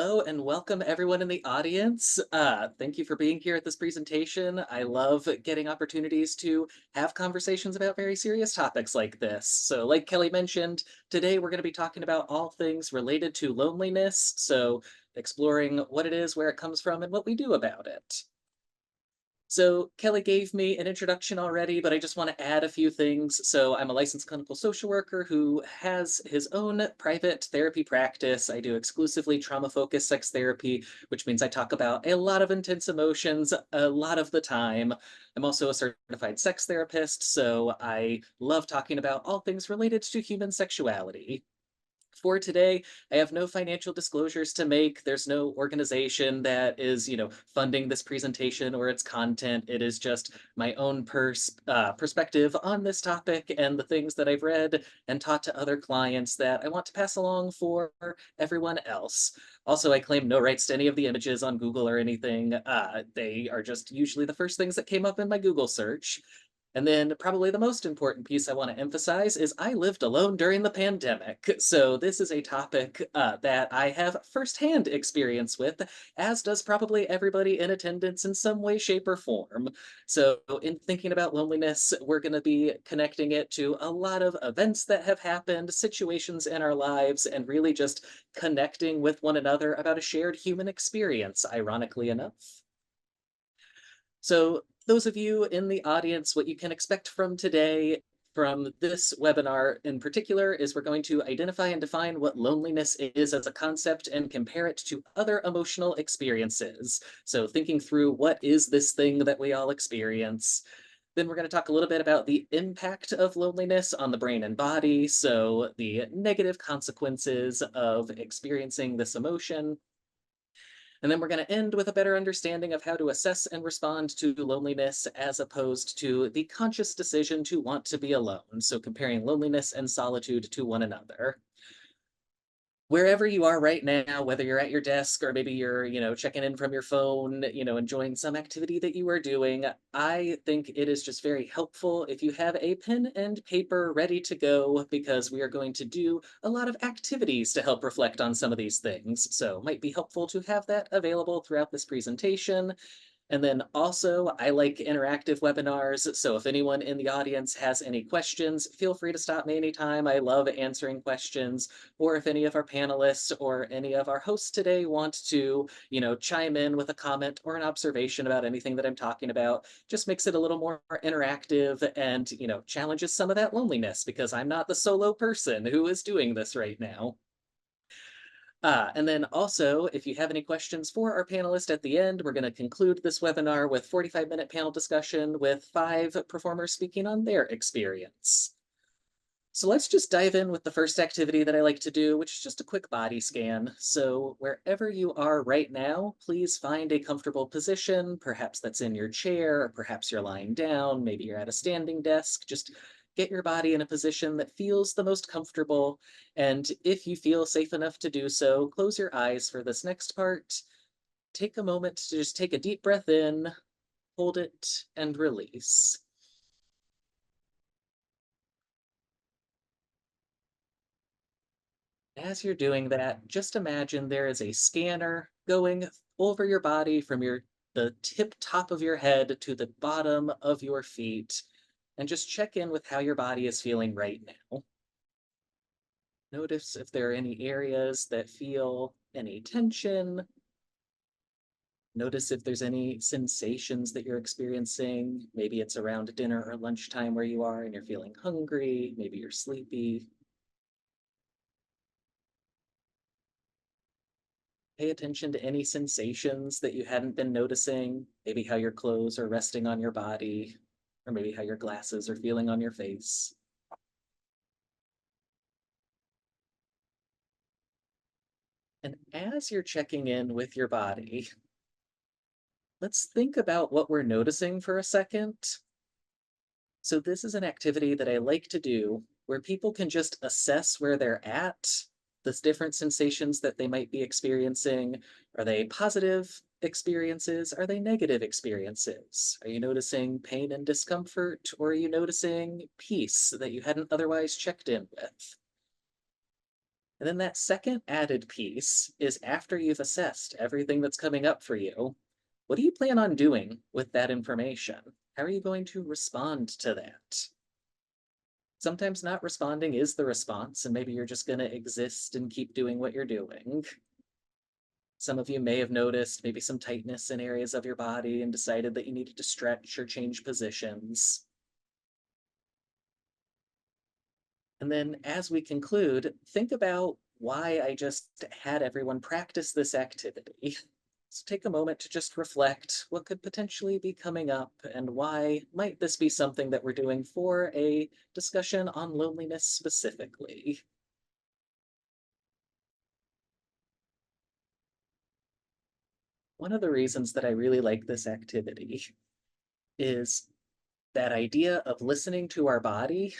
Hello and welcome everyone in the audience. Thank you for being here at this presentation. I love getting opportunities to have conversations about very serious topics like this. So like Kelly mentioned, today we're going to be talking about all things related to loneliness. So exploring what it is, where it comes from, and what we do about it. So Kelly gave me an introduction already, but I just want to add a few things. So I'm a licensed clinical social worker who has his own private therapy practice. I do exclusively trauma-focused sex therapy, which means I talk about a lot of intense emotions a lot of the time. I'm also a certified sex therapist, so I love talking about all things related to human sexuality. For today, I have no financial disclosures to make. There's no organization that is, funding this presentation or its content. It is just my own perspective on this topic and the things that I've read and taught to other clients that I want to pass along for everyone else. Also, I claim no rights to any of the images on Google or anything. They are just usually the first things that came up in my Google search. And then probably the most important piece I want to emphasize is I lived alone during the pandemic. So this is a topic that I have firsthand experience with, as does probably everybody in attendance in some way, shape, or form. So in thinking about loneliness, we're going to be connecting it to a lot of events that have happened, situations in our lives, and really just connecting with one another about a shared human experience, ironically enough. So those of you in the audience, what you can expect from today, from this webinar in particular, is we're going to identify and define what loneliness is as a concept and compare it to other emotional experiences. So thinking through what is this thing that we all experience. Then we're going to talk a little bit about the impact of loneliness on the brain and body, so the negative consequences of experiencing this emotion. And then we're going to end with a better understanding of how to assess and respond to loneliness as opposed to the conscious decision to want to be alone. So comparing loneliness and solitude to one another. Wherever you are right now, whether you're at your desk or maybe you're, checking in from your phone, enjoying some activity that you are doing, I think it is just very helpful if you have a pen and paper ready to go because we are going to do a lot of activities to help reflect on some of these things. So it might be helpful to have that available throughout this presentation. And then also, I like interactive webinars. So if anyone in the audience has any questions, feel free to stop me anytime. I love answering questions. Or if any of our panelists or any of our hosts today want to, chime in with a comment or an observation about anything that I'm talking about, just makes it a little more interactive and, challenges some of that loneliness because I'm not the solo person who is doing this right now. And then also, if you have any questions for our panelists at the end, we're going to conclude this webinar with 45-minute panel discussion with 5 performers speaking on their experience. So let's just dive in with the first activity that I like to do, which is just a quick body scan. So wherever you are right now, please find a comfortable position. Perhaps that's in your chair, or perhaps you're lying down, maybe you're at a standing desk. Just get your body in a position that feels the most comfortable. And if you feel safe enough to do so, close your eyes for this next part. Take a moment to just take a deep breath in, hold it, and release. As you're doing that, just imagine there is a scanner going over your body from the tip top of your head to the bottom of your feet, and just check in with how your body is feeling right now. Notice if there are any areas that feel any tension. Notice if there's any sensations that you're experiencing. Maybe it's around dinner or lunchtime where you are and you're feeling hungry. Maybe you're sleepy. Pay attention to any sensations that you hadn't been noticing, maybe how your clothes are resting on your body, or maybe how your glasses are feeling on your face. And as you're checking in with your body, let's think about what we're noticing for a second. So this is an activity that I like to do where people can just assess where they're at, the different sensations that they might be experiencing. Are they positive experiences? Are they negative experiences? Are you noticing pain and discomfort, or are you noticing peace that you hadn't otherwise checked in with? And then that second added piece is after you've assessed everything that's coming up for you, what do you plan on doing with that information? How are you going to respond to that? Sometimes not responding is the response, and maybe you're just going to exist and keep doing what you're doing. Some of you may have noticed maybe some tightness in areas of your body and decided that you needed to stretch or change positions. And then as we conclude, think about why I just had everyone practice this activity. So take a moment to just reflect what could potentially be coming up and why might this be something that we're doing for a discussion on loneliness specifically. One of the reasons that I really like this activity is that idea of listening to our body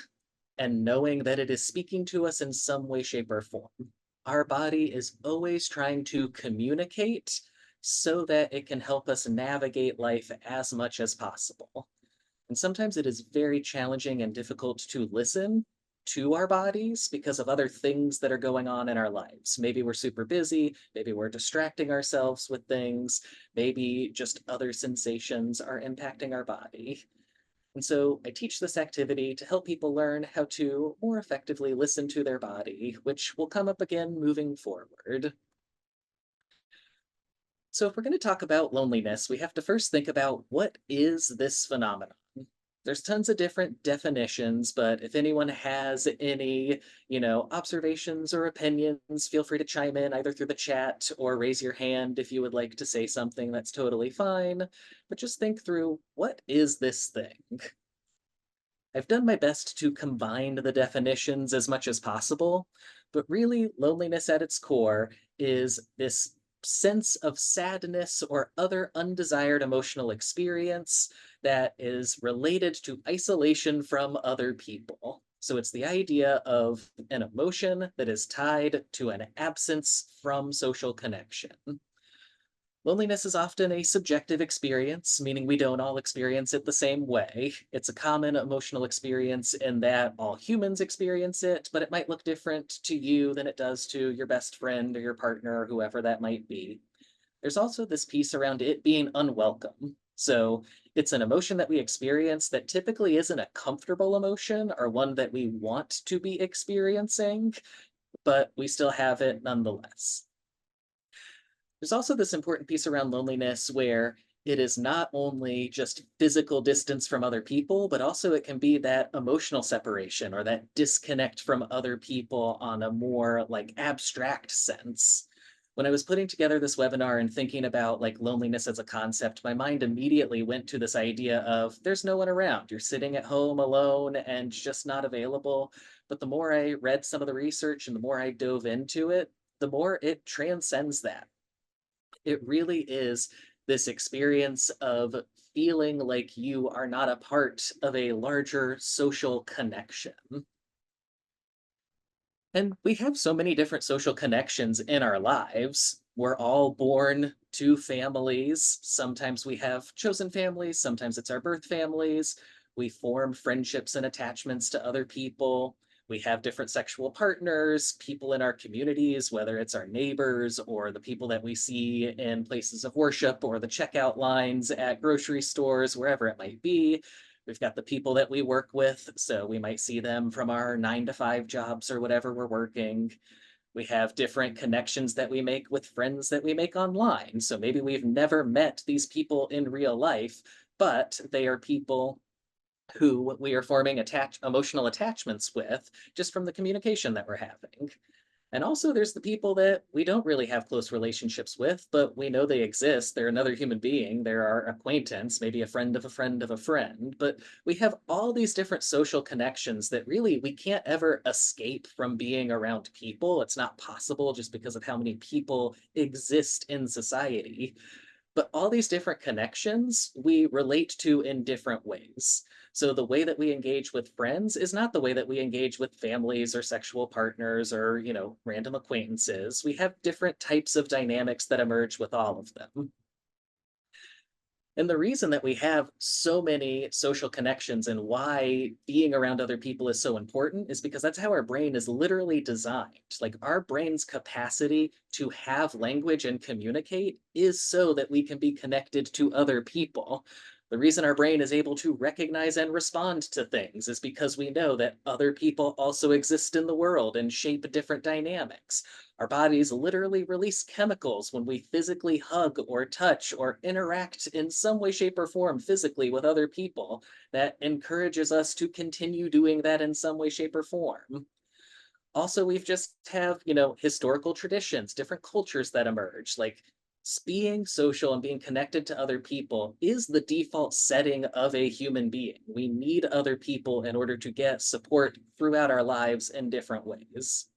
and knowing that it is speaking to us in some way, shape, or form. Our body is always trying to communicate so that it can help us navigate life as much as possible. And sometimes it is very challenging and difficult to listen to our bodies because of other things that are going on in our lives. Maybe we're super busy, maybe we're distracting ourselves with things, maybe just other sensations are impacting our body. And so I teach this activity to help people learn how to more effectively listen to their body, which will come up again moving forward. So if we're going to talk about loneliness, we have to first think about what is this phenomenon? There's tons of different definitions, but if anyone has any, observations or opinions, feel free to chime in either through the chat or raise your hand if you would like to say something. That's totally fine. But just think through, what is this thing? I've done my best to combine the definitions as much as possible, but really, loneliness at its core is this sense of sadness or other undesired emotional experience that is related to isolation from other people. So it's the idea of an emotion that is tied to an absence from social connection. Loneliness is often a subjective experience, meaning we don't all experience it the same way. It's a common emotional experience in that all humans experience it, but it might look different to you than it does to your best friend or your partner or whoever that might be. There's also this piece around it being unwelcome. So it's an emotion that we experience that typically isn't a comfortable emotion or one that we want to be experiencing, but we still have it nonetheless. There's also this important piece around loneliness where it is not only just physical distance from other people, but also it can be that emotional separation or that disconnect from other people on a more like abstract sense. When I was putting together this webinar and thinking about like loneliness as a concept, my mind immediately went to this idea of there's no one around. You're sitting at home alone and just not available. But the more I read some of the research and the more I dove into it, the more it transcends that. It really is this experience of feeling like you are not a part of a larger social connection. And we have so many different social connections in our lives. We're all born to families. Sometimes we have chosen families, sometimes it's our birth families. We form friendships and attachments to other people. We have different sexual partners, people in our communities, whether it's our neighbors or the people that we see in places of worship or the checkout lines at grocery stores, wherever it might be. We've got the people that we work with, so we might see them from our 9 to 5 jobs or whatever we're working. We have different connections that we make with friends that we make online. So maybe we've never met these people in real life, but they are people who we are forming emotional attachments with just from the communication that we're having. And also, there's the people that we don't really have close relationships with, but we know they exist. They're another human being. They're our acquaintance, maybe a friend of a friend of a friend. But we have all these different social connections that really we can't ever escape from being around people. It's not possible just because of how many people exist in society. But all these different connections we relate to in different ways. So the way that we engage with friends is not the way that we engage with families or sexual partners or, random acquaintances. We have different types of dynamics that emerge with all of them. And the reason that we have so many social connections and why being around other people is so important is because that's how our brain is literally designed. Like our brain's capacity to have language and communicate is so that we can be connected to other people. The reason our brain is able to recognize and respond to things is because we know that other people also exist in the world and shape different dynamics. Our bodies literally release chemicals when we physically hug or touch or interact in some way, shape, or form physically with other people that encourages us to continue doing that in some way, shape, or form. Also, we've just have, historical traditions, different cultures that emerge. Like being social and being connected to other people is the default setting of a human being. We need other people in order to get support throughout our lives in different ways.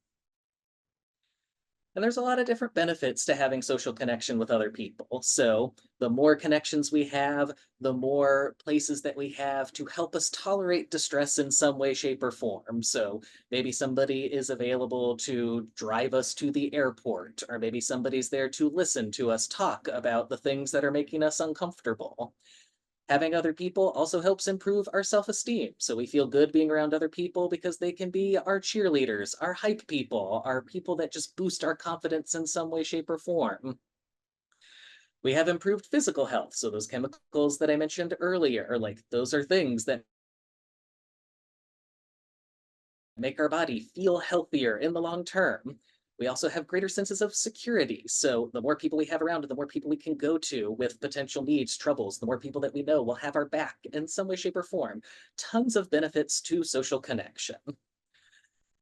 And there's a lot of different benefits to having social connection with other people. So, the more connections we have, the more places that we have to help us tolerate distress in some way, shape, or form. So, maybe somebody is available to drive us to the airport, or maybe somebody's there to listen to us talk about the things that are making us uncomfortable. Having other people also helps improve our self esteem. So we feel good being around other people because they can be our cheerleaders, our hype people, our people that just boost our confidence in some way, shape, or form. We have improved physical health. So those chemicals that I mentioned earlier, like those are things that make our body feel healthier in the long term. We also have greater senses of security. So the more people we have around, the more people we can go to with potential needs, troubles, the more people that we know will have our back in some way, shape, or form. Tons of benefits to social connection.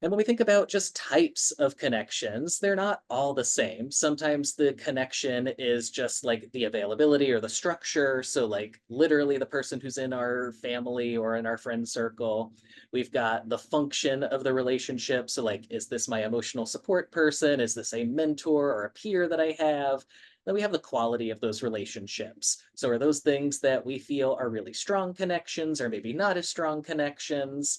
And when we think about just types of connections, they're not all the same. Sometimes the connection is just like the availability or the structure. So, like literally the person who's in our family or in our friend circle. We've got the function of the relationship. So, like, is this my emotional support person? Is this a mentor or a peer that I have? Then we have the quality of those relationships. So, are those things that we feel are really strong connections or maybe not as strong connections?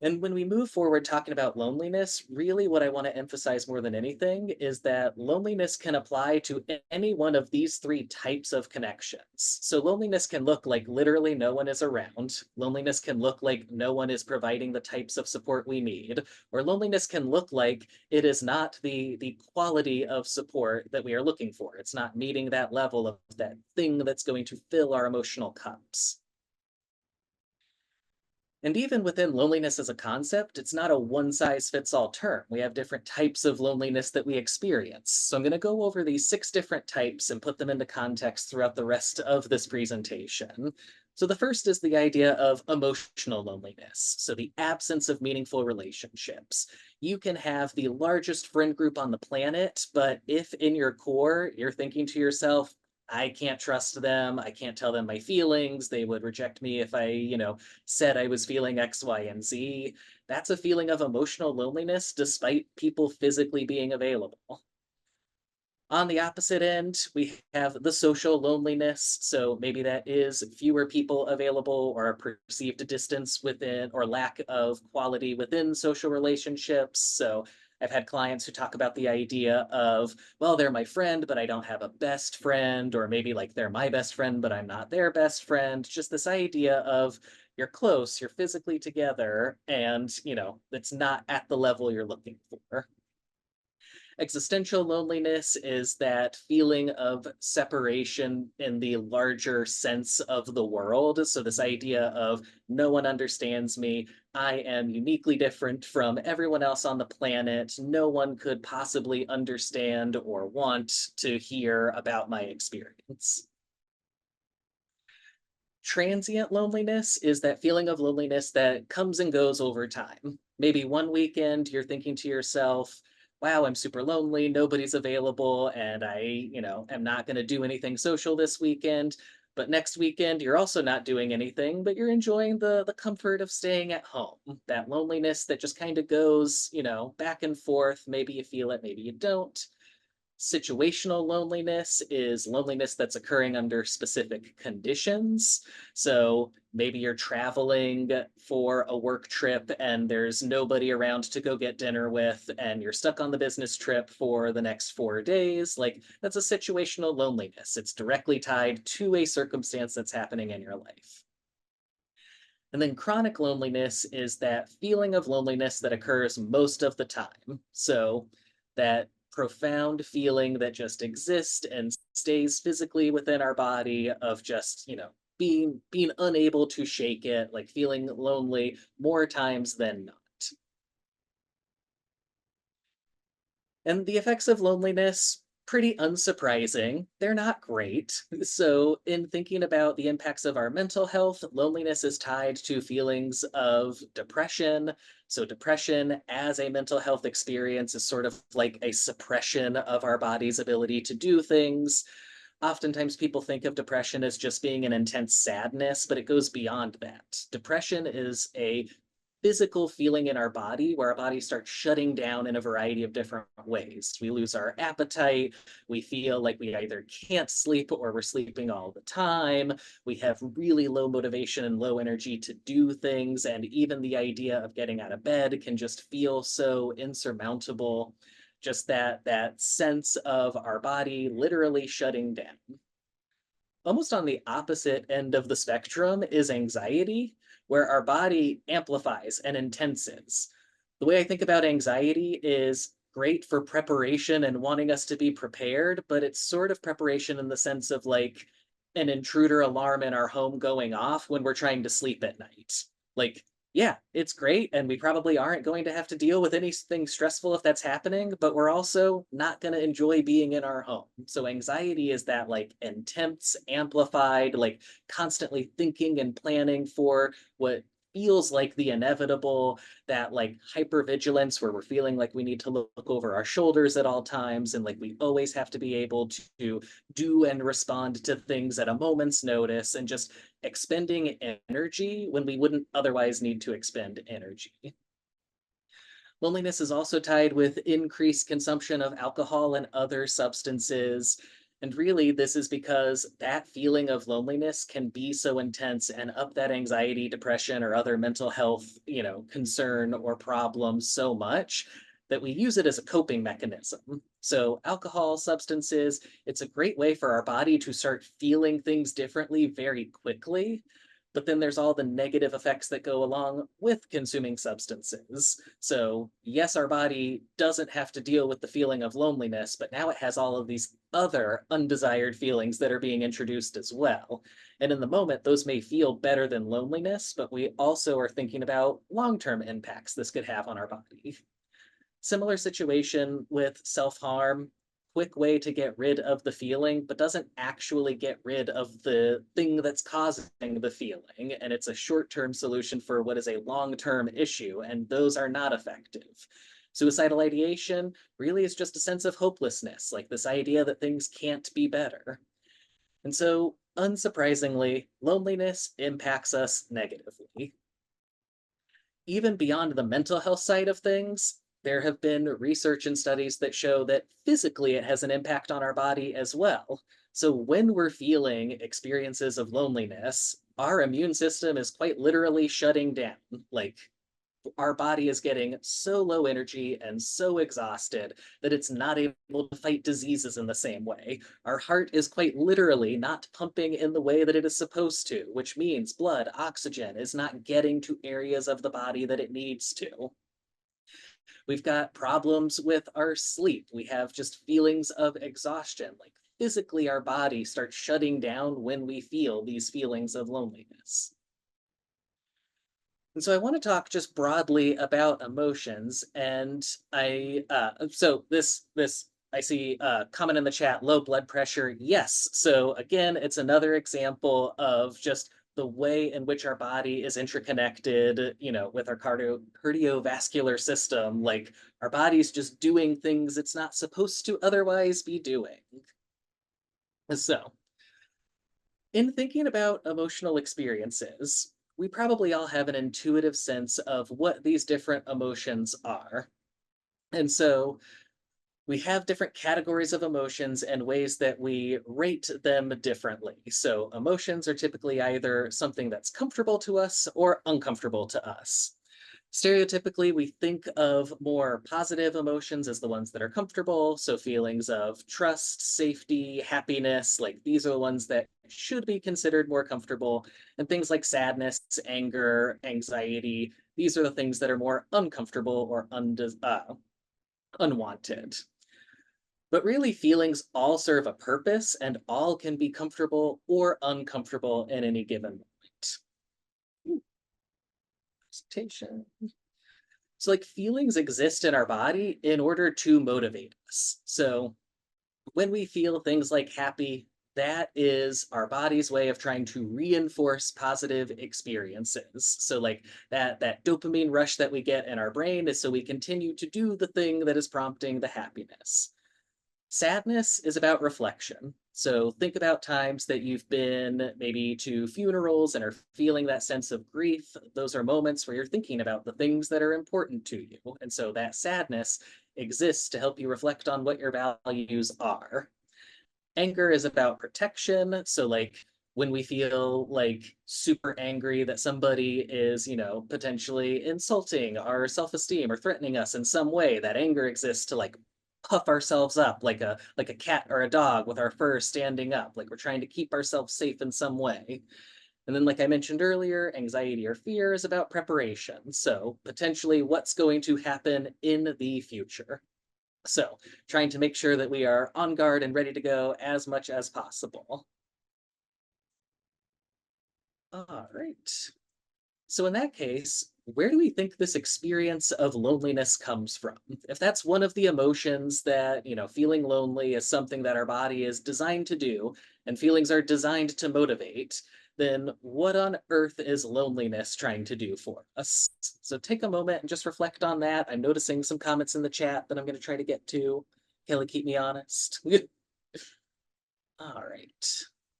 And when we move forward talking about loneliness, really what I want to emphasize more than anything is that loneliness can apply to any one of these three types of connections. So, loneliness can look like literally no one is around. Loneliness can look like no one is providing the types of support we need. Or loneliness can look like it is not the quality of support that we are looking for. It's not meeting that level of that thing that's going to fill our emotional cups. And even within loneliness as a concept, it's not a one size fits all term. We have different types of loneliness that we experience. So I'm going to go over these six different types and put them into context throughout the rest of this presentation. So the first is the idea of emotional loneliness. So the absence of meaningful relationships. You can have the largest friend group on the planet, but if in your core you're thinking to yourself, I can't trust them. I can't tell them my feelings. They would reject me if I, said I was feeling X, Y, and Z. That's a feeling of emotional loneliness despite people physically being available. On the opposite end, we have the social loneliness. So maybe that is fewer people available or a perceived distance within or lack of quality within social relationships. So I've had clients who talk about the idea of, well, they're my friend, but I don't have a best friend, or maybe like they're my best friend, but I'm not their best friend. Just this idea of you're close, you're physically together, and, it's not at the level you're looking for. Existential loneliness is that feeling of separation in the larger sense of the world. So, this idea of no one understands me. I am uniquely different from everyone else on the planet. No one could possibly understand or want to hear about my experience. Transient loneliness is that feeling of loneliness that comes and goes over time. Maybe one weekend you're thinking to yourself, wow, I'm super lonely, nobody's available, and I, am not going to do anything social this weekend. But next weekend you're also not doing anything, but you're enjoying the comfort of staying at home. That loneliness that just kind of goes, back and forth. Maybe you feel it, maybe you don't. Situational loneliness is loneliness that's occurring under specific conditions. So maybe you're traveling for a work trip and there's nobody around to go get dinner with, and you're stuck on the business trip for the next 4 days. Like, that's a situational loneliness. It's directly tied to a circumstance that's happening in your life. And then chronic loneliness is that feeling of loneliness that occurs most of the time. So that profound feeling that just exists and stays physically within our body of just, being unable to shake it, like feeling lonely more times than not. And the effects of loneliness, pretty unsurprising. They're not great. So, in thinking about the impacts of our mental health, loneliness is tied to feelings of depression. So, depression as a mental health experience is sort of like a suppression of our body's ability to do things. Oftentimes, people think of depression as just being an intense sadness, but it goes beyond that. Depression is a physical feeling in our body where our body starts shutting down in a variety of different ways. We lose our appetite. We feel like we either can't sleep or we're sleeping all the time. We have really low motivation and low energy to do things. And even the idea of getting out of bed can just feel so insurmountable. Just that sense of our body literally shutting down. Almost on the opposite end of the spectrum is anxiety, where our body amplifies and intenses. The way I think about anxiety is great for preparation and wanting us to be prepared, but it's sort of preparation in the sense of like an intruder alarm in our home going off when we're trying to sleep at night. Like, yeah, it's great. And we probably aren't going to have to deal with anything stressful if that's happening, but we're also not going to enjoy being in our home. So anxiety is that like intense, amplified, like constantly thinking and planning for what feels like the inevitable, that like hypervigilance where we're feeling like we need to look over our shoulders at all times and like we always have to be able to do and respond to things at a moment's notice, and just expending energy when we wouldn't otherwise need to expend energy. Loneliness is also tied with increased consumption of alcohol and other substances. And really, this is because that feeling of loneliness can be so intense and up that anxiety, depression, or other mental health, concern or problem so much that we use it as a coping mechanism. So, alcohol, substances, it's a great way for our body to start feeling things differently very quickly. But then there's all the negative effects that go along with consuming substances. So, yes, our body doesn't have to deal with the feeling of loneliness, but now it has all of these other undesired feelings that are being introduced as well. And in the moment, those may feel better than loneliness, but we also are thinking about long term impacts this could have on our body. Similar situation with self harm, quick way to get rid of the feeling, but doesn't actually get rid of the thing that's causing the feeling. And it's a short term solution for what is a long term issue, and those are not effective. Suicidal ideation really is just a sense of hopelessness, like this idea that things can't be better. And so, unsurprisingly, loneliness impacts us negatively. Even beyond the mental health side of things, there have been research and studies that show that physically it has an impact on our body as well. So when we're feeling experiences of loneliness, our immune system is quite literally shutting down. Like, our body is getting so low energy and so exhausted that it's not able to fight diseases in the same way. Our heart is quite literally not pumping in the way that it is supposed to, which means blood, oxygen is not getting to areas of the body that it needs to. We've got problems with our sleep. We have just feelings of exhaustion. Like, physically, our body starts shutting down when we feel these feelings of loneliness. And so I want to talk just broadly about emotions. And this I see comment in the chat, low blood pressure. Yes. So again, it's another example of just the way in which our body is interconnected, with our cardiovascular system. Like, our body's just doing things it's not supposed to otherwise be doing. So, in thinking about emotional experiences, we probably all have an intuitive sense of what these different emotions are. And so we have different categories of emotions and ways that we rate them differently. So, emotions are typically either something that's comfortable to us or uncomfortable to us. Stereotypically, we think of more positive emotions as the ones that are comfortable. So, feelings of trust, safety, happiness, like these are the ones that should be considered more comfortable. And things like sadness, anger, anxiety, these are the things that are more uncomfortable or unwanted. But really, feelings all serve a purpose and all can be comfortable or uncomfortable in any given moment. Ooh, presentation. So, like, feelings exist in our body in order to motivate us. So, when we feel things like happy, that is our body's way of trying to reinforce positive experiences. So, like that dopamine rush that we get in our brain is so we continue to do the thing that is prompting the happiness. Sadness is about reflection. So think about times that you've been maybe to funerals and are feeling that sense of grief. Those are moments where you're thinking about the things that are important to you. And so that sadness exists to help you reflect on what your values are. Anger is about protection. So, like, when we feel like super angry that somebody is, potentially insulting our self-esteem or threatening us in some way, that anger exists to like puff ourselves up like a cat or a dog with our fur standing up, like we're trying to keep ourselves safe in some way. And then, like I mentioned earlier, anxiety or fear is about preparation. So, potentially what's going to happen in the future. So, trying to make sure that we are on guard and ready to go as much as possible. All right. So, in that case, where do we think this experience of loneliness comes from? If that's one of the emotions that, feeling lonely is something that our body is designed to do, and feelings are designed to motivate, then what on earth is loneliness trying to do for us? So, take a moment and just reflect on that. I'm noticing some comments in the chat that I'm going to try to get to. Kelly, keep me honest. All right.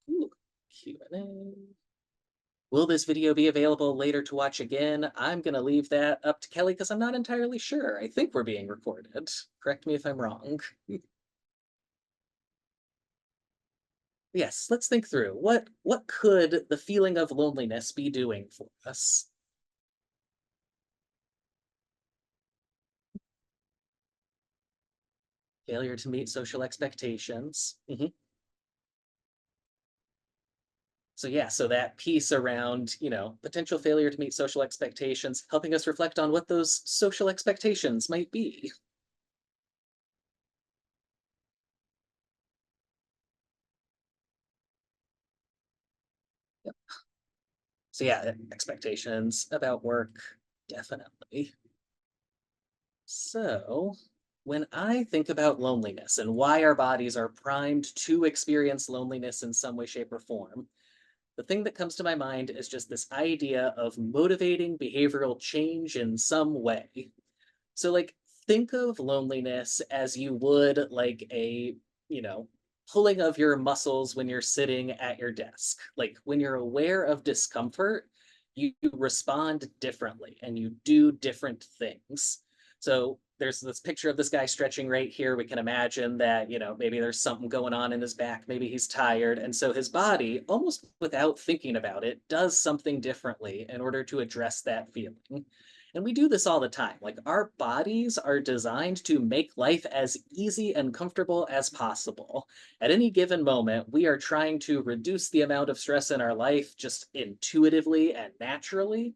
Ooh, Q&A. Will this video be available later to watch again? I'm going to leave that up to Kelly because I'm not entirely sure. I think we're being recorded. Correct me if I'm wrong. Yes, let's think through. What could the feeling of loneliness be doing for us? Failure to meet social expectations. So yeah, so that piece around, potential failure to meet social expectations, helping us reflect on what those social expectations might be. Yep. So yeah, expectations about work, definitely. So, when I think about loneliness and why our bodies are primed to experience loneliness in some way, shape, or form, the thing that comes to my mind is just this idea of motivating behavioral change in some way. So, like, think of loneliness as you would like a, you know, pulling of your muscles when you're sitting at your desk. Like, when you're aware of discomfort, you respond differently and you do different things. So, there's this picture of this guy stretching right here. We can imagine that, maybe there's something going on in his back. Maybe he's tired. And so his body, almost without thinking about it, does something differently in order to address that feeling. And we do this all the time. Like, our bodies are designed to make life as easy and comfortable as possible. At any given moment, we are trying to reduce the amount of stress in our life just intuitively and naturally.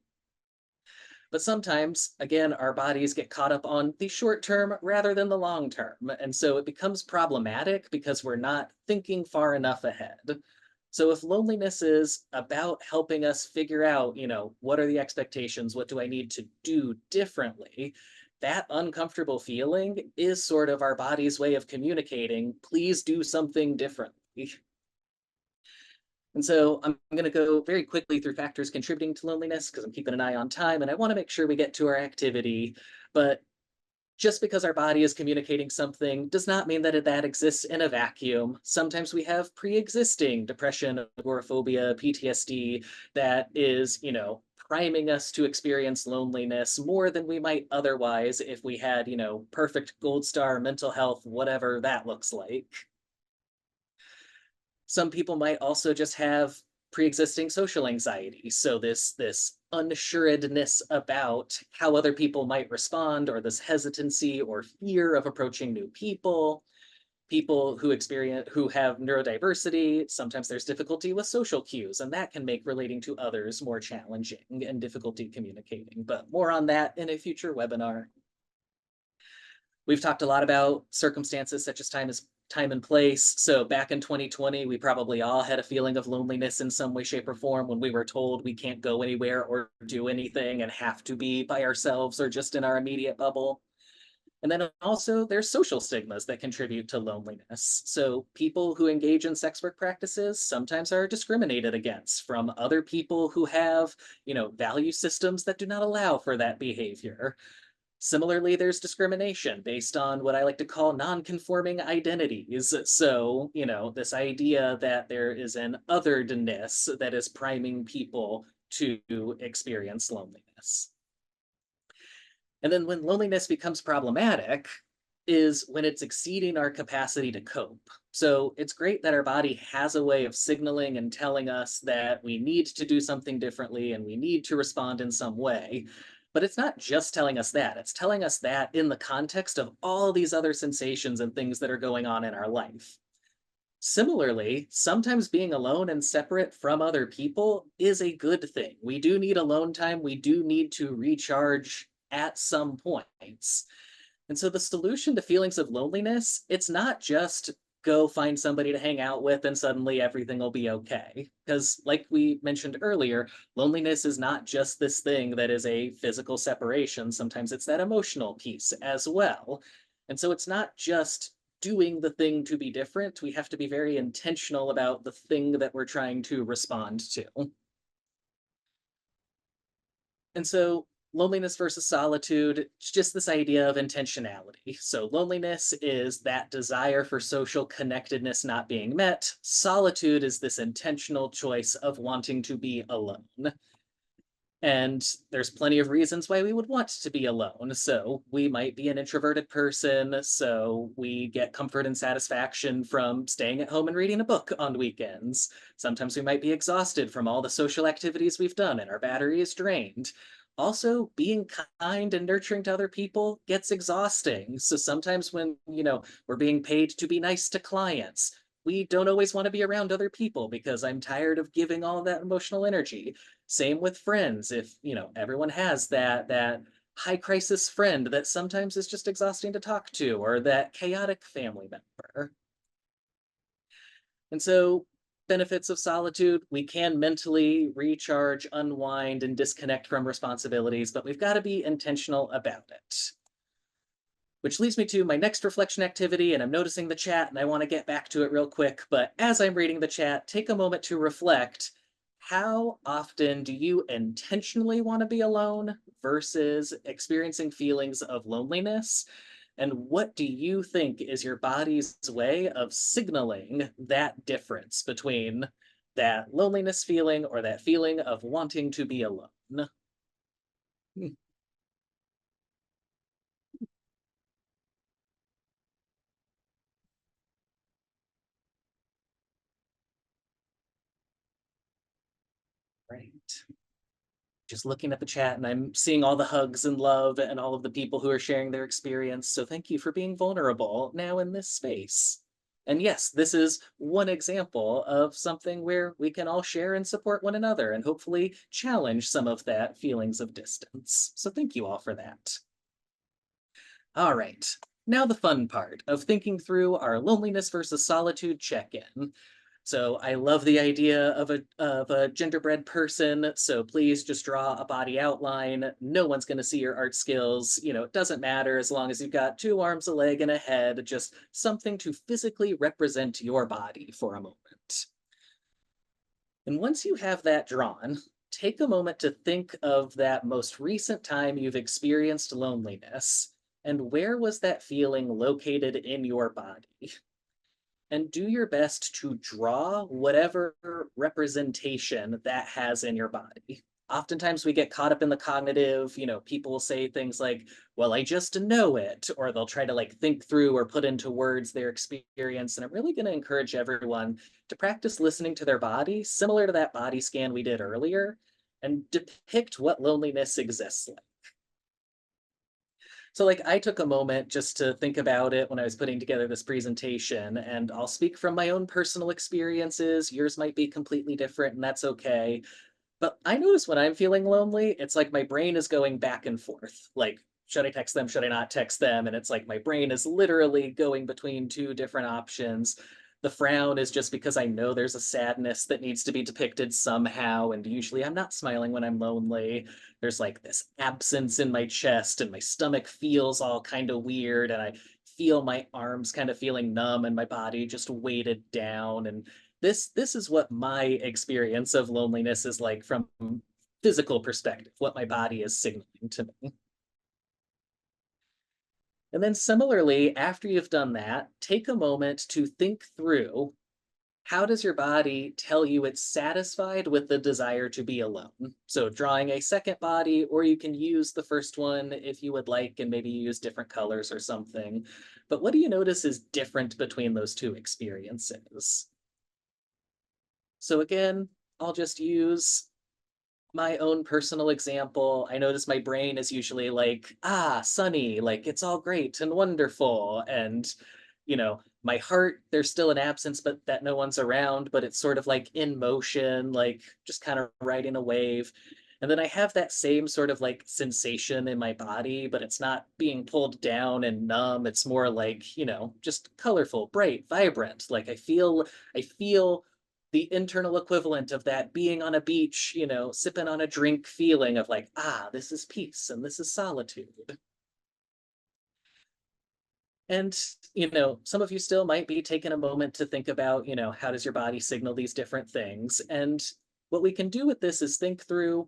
But sometimes, again, our bodies get caught up on the short term rather than the long term. And so it becomes problematic because we're not thinking far enough ahead. So if loneliness is about helping us figure out, what are the expectations? What do I need to do differently? That uncomfortable feeling is sort of our body's way of communicating, please do something differently. And so I'm going to go very quickly through factors contributing to loneliness because I'm keeping an eye on time and I want to make sure we get to our activity. But just because our body is communicating something does not mean that that exists in a vacuum. Sometimes we have pre-existing depression, agoraphobia, PTSD that is, priming us to experience loneliness more than we might otherwise if we had, perfect gold star mental health, whatever that looks like. Some people might also just have pre-existing social anxiety. So this unassuredness about how other people might respond, or this hesitancy or fear of approaching new people. People who have neurodiversity, sometimes there's difficulty with social cues, and that can make relating to others more challenging and difficulty communicating. But more on that in a future webinar. We've talked a lot about circumstances such as time and place. So back in 2020, we probably all had a feeling of loneliness in some way, shape, or form when we were told we can't go anywhere or do anything and have to be by ourselves or just in our immediate bubble. And then also there's social stigmas that contribute to loneliness. So people who engage in sex work practices sometimes are discriminated against from other people who have, value systems that do not allow for that behavior. Similarly, there's discrimination based on what I like to call non-conforming identities. So, this idea that there is an otheredness that is priming people to experience loneliness. And then when loneliness becomes problematic is when it's exceeding our capacity to cope. So it's great that our body has a way of signaling and telling us that we need to do something differently and we need to respond in some way. But it's not just telling us that, it's telling us that in the context of all these other sensations and things that are going on in our life. Similarly, sometimes being alone and separate from other people is a good thing. We do need alone time. We do need to recharge at some points. And so the solution to feelings of loneliness, it's not just go find somebody to hang out with and suddenly everything will be okay. Because like we mentioned earlier, loneliness is not just this thing that is a physical separation. Sometimes it's that emotional piece as well. And so it's not just doing the thing to be different. We have to be very intentional about the thing that we're trying to respond to. And so loneliness versus solitude, it's just this idea of intentionality. So loneliness is that desire for social connectedness not being met. Solitude is this intentional choice of wanting to be alone. And there's plenty of reasons why we would want to be alone. So we might be an introverted person, so we get comfort and satisfaction from staying at home and reading a book on weekends. Sometimes we might be exhausted from all the social activities we've done and our battery is drained. Also, being kind and nurturing to other people gets exhausting. So sometimes when, we're being paid to be nice to clients, we don't always want to be around other people because I'm tired of giving all that emotional energy. Same with friends. If, everyone has that high crisis friend that sometimes is just exhausting to talk to, or that chaotic family member. And so benefits of solitude, we can mentally recharge, unwind, and disconnect from responsibilities, but we've got to be intentional about it. Which leads me to my next reflection activity, and I'm noticing the chat and I want to get back to it real quick, but as I'm reading the chat, take a moment to reflect. How often do you intentionally want to be alone versus experiencing feelings of loneliness? And what do you think is your body's way of signaling that difference between that loneliness feeling or that feeling of wanting to be alone? Hmm. Right. Just looking at the chat and I'm seeing all the hugs and love and all of the people who are sharing their experience. So thank you for being vulnerable now in this space. And yes, this is one example of something where we can all share and support one another and hopefully challenge some of that feelings of distance. So thank you all for that. All right. Now the fun part of thinking through our loneliness versus solitude check-in. So I love the idea of a genderbread person. So please just draw a body outline. No one's going to see your art skills. It doesn't matter as long as you've got 2 arms, a leg, and a head. Just something to physically represent your body for a moment. And once you have that drawn, take a moment to think of that most recent time you've experienced loneliness. And where was that feeling located in your body? And do your best to draw whatever representation that has in your body. oftentimes we get caught up in the cognitive, people will say things like, well, I just know it, or they'll try to like think through or put into words their experience. And I'm really going to encourage everyone to practice listening to their body, similar to that body scan we did earlier, and depict what loneliness exists like. So, like, I took a moment just to think about it when I was putting together this presentation, and I'll speak from my own personal experiences. Yours might be completely different, and that's okay. But I notice when I'm feeling lonely, it's like my brain is going back and forth. Like, should I text them? Should I not text them? And it's like my brain is literally going between two different options. The frown is just because I know there's a sadness that needs to be depicted somehow. And usually I'm not smiling when I'm lonely. There's like this absence in my chest, and my stomach feels all kind of weird. And I feel my arms kind of feeling numb and my body just weighted down. And this is what my experience of loneliness is like from physical perspective, what my body is signaling to me. And then similarly, after you've done that, take a moment to think through, how does your body tell you it's satisfied with the desire to be alone? So drawing a second body, or you can use the first one if you would like, and maybe use different colors or something. But what do you notice is different between those two experiences? So again, I'll just use my own personal example. I notice my brain is usually like, sunny, like it's all great and wonderful. And, my heart, there's still an absence, but that no one's around, but it's sort of like in motion, like just kind of riding a wave. And then I have that same sort of like sensation in my body, but it's not being pulled down and numb. It's more like, just colorful, bright, vibrant. Like I feel the internal equivalent of that being on a beach, sipping on a drink feeling of like, this is peace and this is solitude. And, some of you still might be taking a moment to think about, how does your body signal these different things? And what we can do with this is think through,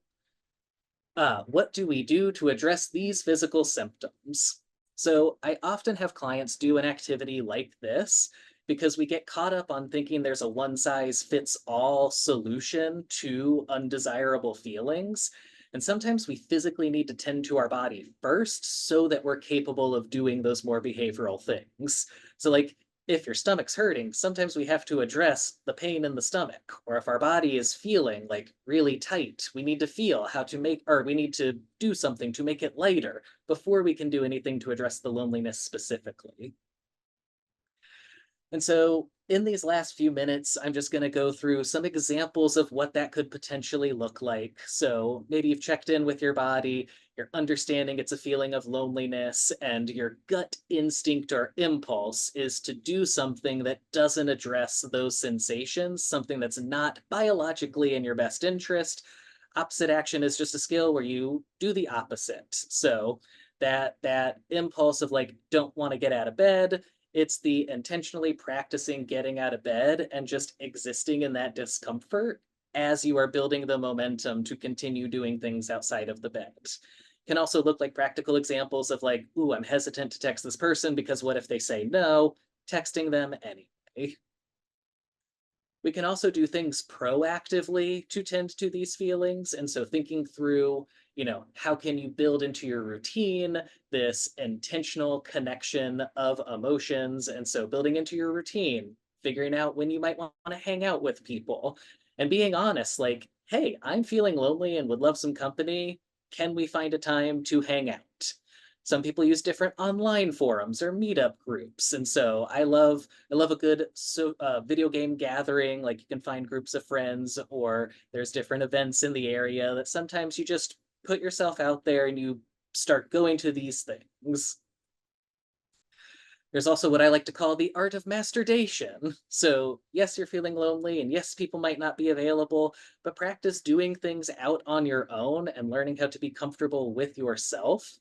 what do we do to address these physical symptoms? So I often have clients do an activity like this because we get caught up on thinking there's a one size fits all solution to undesirable feelings. And sometimes we physically need to tend to our body first so that we're capable of doing those more behavioral things. So, like, if your stomach's hurting, sometimes we have to address the pain in the stomach. Or if our body is feeling like really tight, we need to feel how to make, or we need to do something to make it lighter before we can do anything to address the loneliness specifically. And so, in these last few minutes, I'm just going to go through some examples of what that could potentially look like. So, maybe you've checked in with your body, you're understanding it's a feeling of loneliness, and your gut instinct or impulse is to do something that doesn't address those sensations, something that's not biologically in your best interest. Opposite action is just a skill where you do the opposite. So, that impulse of like don't want to get out of bed, it's the intentionally practicing getting out of bed and just existing in that discomfort as you are building the momentum to continue doing things outside of the bed. Can also look like practical examples of like, ooh, I'm hesitant to text this person because what if they say no? Texting them anyway. We can also do things proactively to tend to these feelings. And so thinking through, how can you build into your routine this intentional connection of emotions? And so building into your routine, figuring out when you might want to hang out with people and being honest, like, hey, I'm feeling lonely and would love some company. Can we find a time to hang out? Some people use different online forums or meetup groups, and so I love a good video game gathering. Like you can find groups of friends, or there's different events in the area that sometimes you just put yourself out there and you start going to these things. There's also what I like to call the art of masturbation. So, yes, you're feeling lonely, and yes, people might not be available, but practice doing things out on your own and learning how to be comfortable with yourself.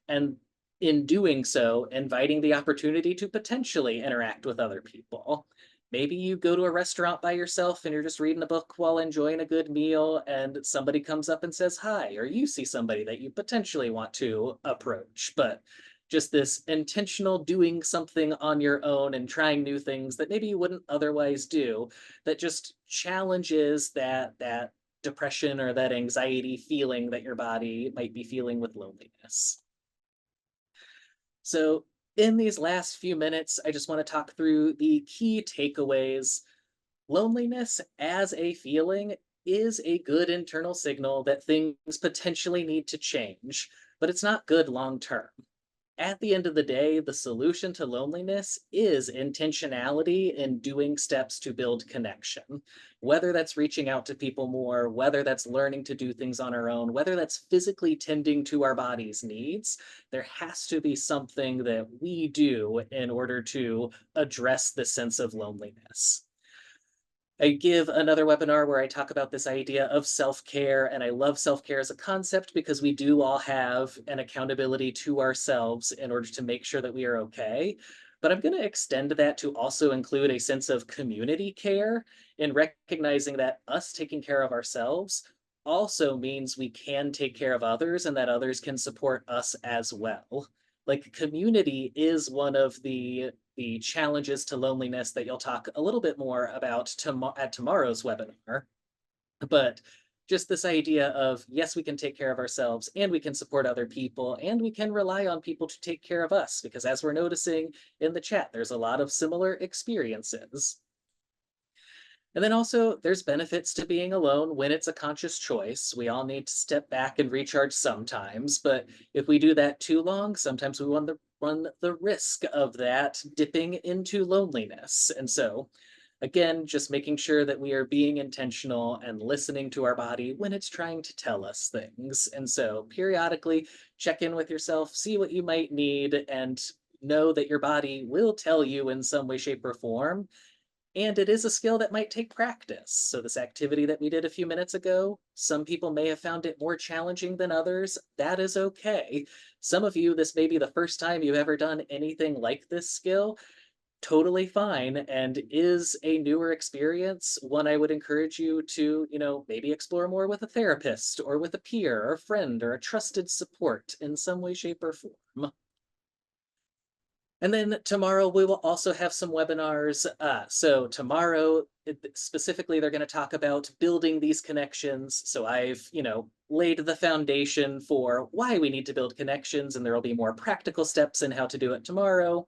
And in doing so, inviting the opportunity to potentially interact with other people. Maybe you go to a restaurant by yourself and you're just reading a book while enjoying a good meal, and somebody comes up and says hi, or you see somebody that you potentially want to approach. But just this intentional doing something on your own and trying new things that maybe you wouldn't otherwise do, that just challenges that depression or that anxiety feeling that your body might be feeling with loneliness. So, in these last few minutes, I just want to talk through the key takeaways. Loneliness as a feeling is a good internal signal that things potentially need to change, but it's not good long term. At the end of the day, the solution to loneliness is intentionality and doing steps to build connection. Whether that's reaching out to people more, whether that's learning to do things on our own, whether that's physically tending to our body's needs, there has to be something that we do in order to address the sense of loneliness. I give another webinar where I talk about this idea of self care. And I love self care as a concept because we do all have an accountability to ourselves in order to make sure that we are okay. But I'm going to extend that to also include a sense of community care in recognizing that us taking care of ourselves also means we can take care of others and that others can support us as well. Like community is one of the challenges to loneliness that you'll talk a little bit more about at tomorrow's webinar. But just this idea of, yes, we can take care of ourselves and we can support other people and we can rely on people to take care of us. Because as we're noticing in the chat, there's a lot of similar experiences. And then also, there's benefits to being alone when it's a conscious choice. We all need to step back and recharge sometimes, but if we do that too long, sometimes we run the risk of that dipping into loneliness. And so, again, just making sure that we are being intentional and listening to our body when it's trying to tell us things. And so, periodically check in with yourself, see what you might need, and know that your body will tell you in some way, shape, or form, and it is a skill that might take practice. So, this activity that we did a few minutes ago, some people may have found it more challenging than others. That is okay. Some of you, this may be the first time you've ever done anything like this skill. Totally fine, and is a newer experience. One I would encourage you to, maybe explore more with a therapist or with a peer or a friend or a trusted support in some way, shape, or form. And then tomorrow we will also have some webinars. So tomorrow, specifically, they're going to talk about building these connections. So I've, laid the foundation for why we need to build connections, and there will be more practical steps in how to do it tomorrow.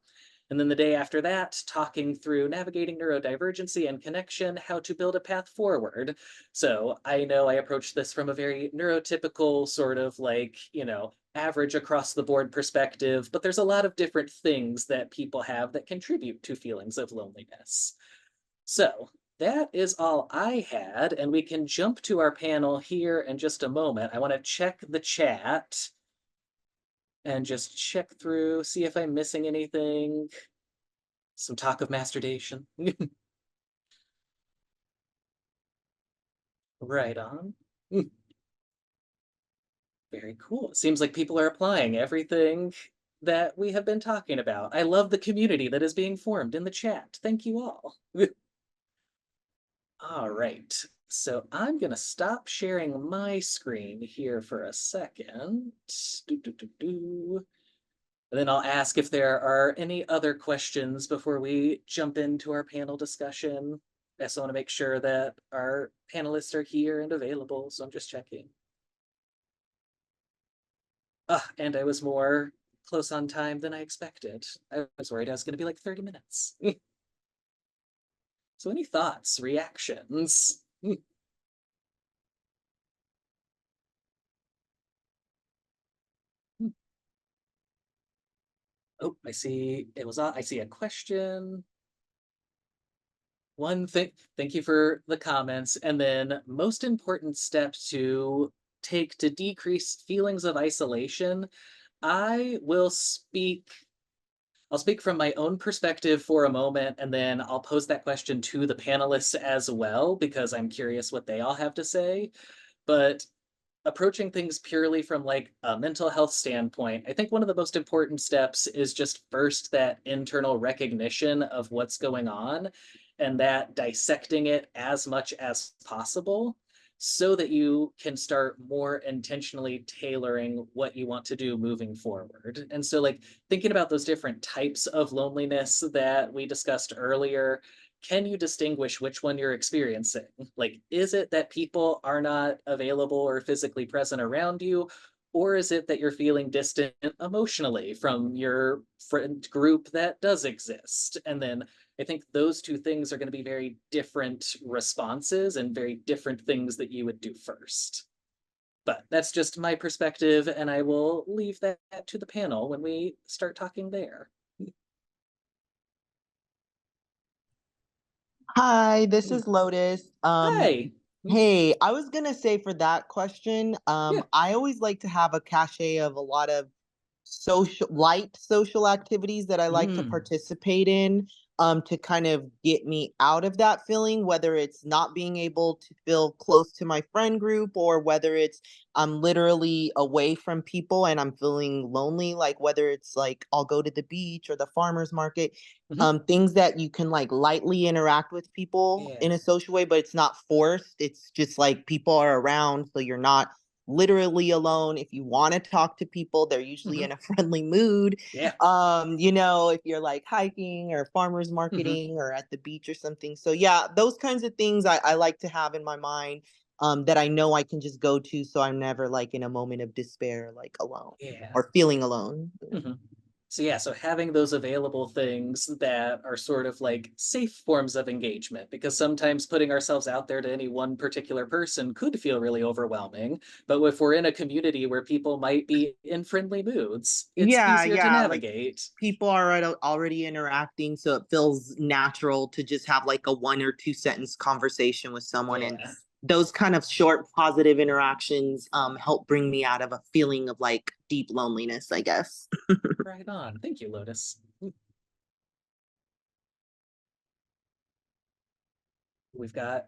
And then the day after that, talking through navigating neurodivergency and connection, how to build a path forward. So I know I approach this from a very neurotypical sort of like, average across the board perspective, but there's a lot of different things that people have that contribute to feelings of loneliness. So that is all I had, and we can jump to our panel here in just a moment. I want to check the chat and just check through, see if I'm missing anything. Some talk of masturbation. Right on. Very cool. It seems like people are applying everything that we have been talking about. I love the community that is being formed in the chat. Thank you all. All right. So I'm going to stop sharing my screen here for a second. And then I'll ask if there are any other questions before we jump into our panel discussion. I also want to make sure that our panelists are here and available, so I'm just checking. And I was more close on time than I expected. I was worried I was going to be like 30 minutes. So any thoughts, reactions? Oh, I see it was I see a question. One thing, thank you for the comments. And then most important step to take to decrease feelings of isolation. I'll speak from my own perspective for a moment, and then I'll pose that question to the panelists as well, because I'm curious what they all have to say. But approaching things purely from like a mental health standpoint, I think one of the most important steps is just first that internal recognition of what's going on and that dissecting it as much as possible so that you can start more intentionally tailoring what you want to do moving forward. And so like thinking about those different types of loneliness that we discussed earlier can you distinguish which one you're experiencing? Like, is it that people are not available or physically present around you? Or is it that you're feeling distant emotionally from your friend group that does exist? And then I think those two things are going to be very different responses and very different things that you would do first. But that's just my perspective, and I will leave that to the panel when we start talking there. Hi, this is Lotus. Hi. Hey, I was gonna say for that question, Yeah. I always like to have a cachet of a lot of light social activities that I like to Mm. participate in, to kind of get me out of that feeling, whether it's not being able to feel close to my friend group or whether it's I'm literally away from people and I'm feeling lonely, like whether it's like I'll go to the beach or the farmer's market, Mhm. things that you can like lightly interact with people Yeah. in a social way, but it's not forced. It's just like people are around, so you're not literally alone. If you want to talk to people, they're usually Mhm. in a friendly mood. Yeah. If you're like hiking or farmers Mhm. marketing or at the beach or something. So yeah, those kinds of things I like to have in my mind, that I know I can just go to, so I'm never like in a moment of despair, like alone Yeah. or feeling alone. Mhm. So yeah, so having those available things that are sort of like safe forms of engagement, because sometimes putting ourselves out there to any one particular person could feel really overwhelming. But if we're in a community where people might be in friendly moods, it's Yeah, easier to yeah, like navigate. people are already interacting, so it feels natural to just have like a 1 or 2 sentence conversation with someone, and Yeah. those kind of short positive interactions help bring me out of a feeling of like deep loneliness, I guess. Right on. Thank you, Lotus. We've got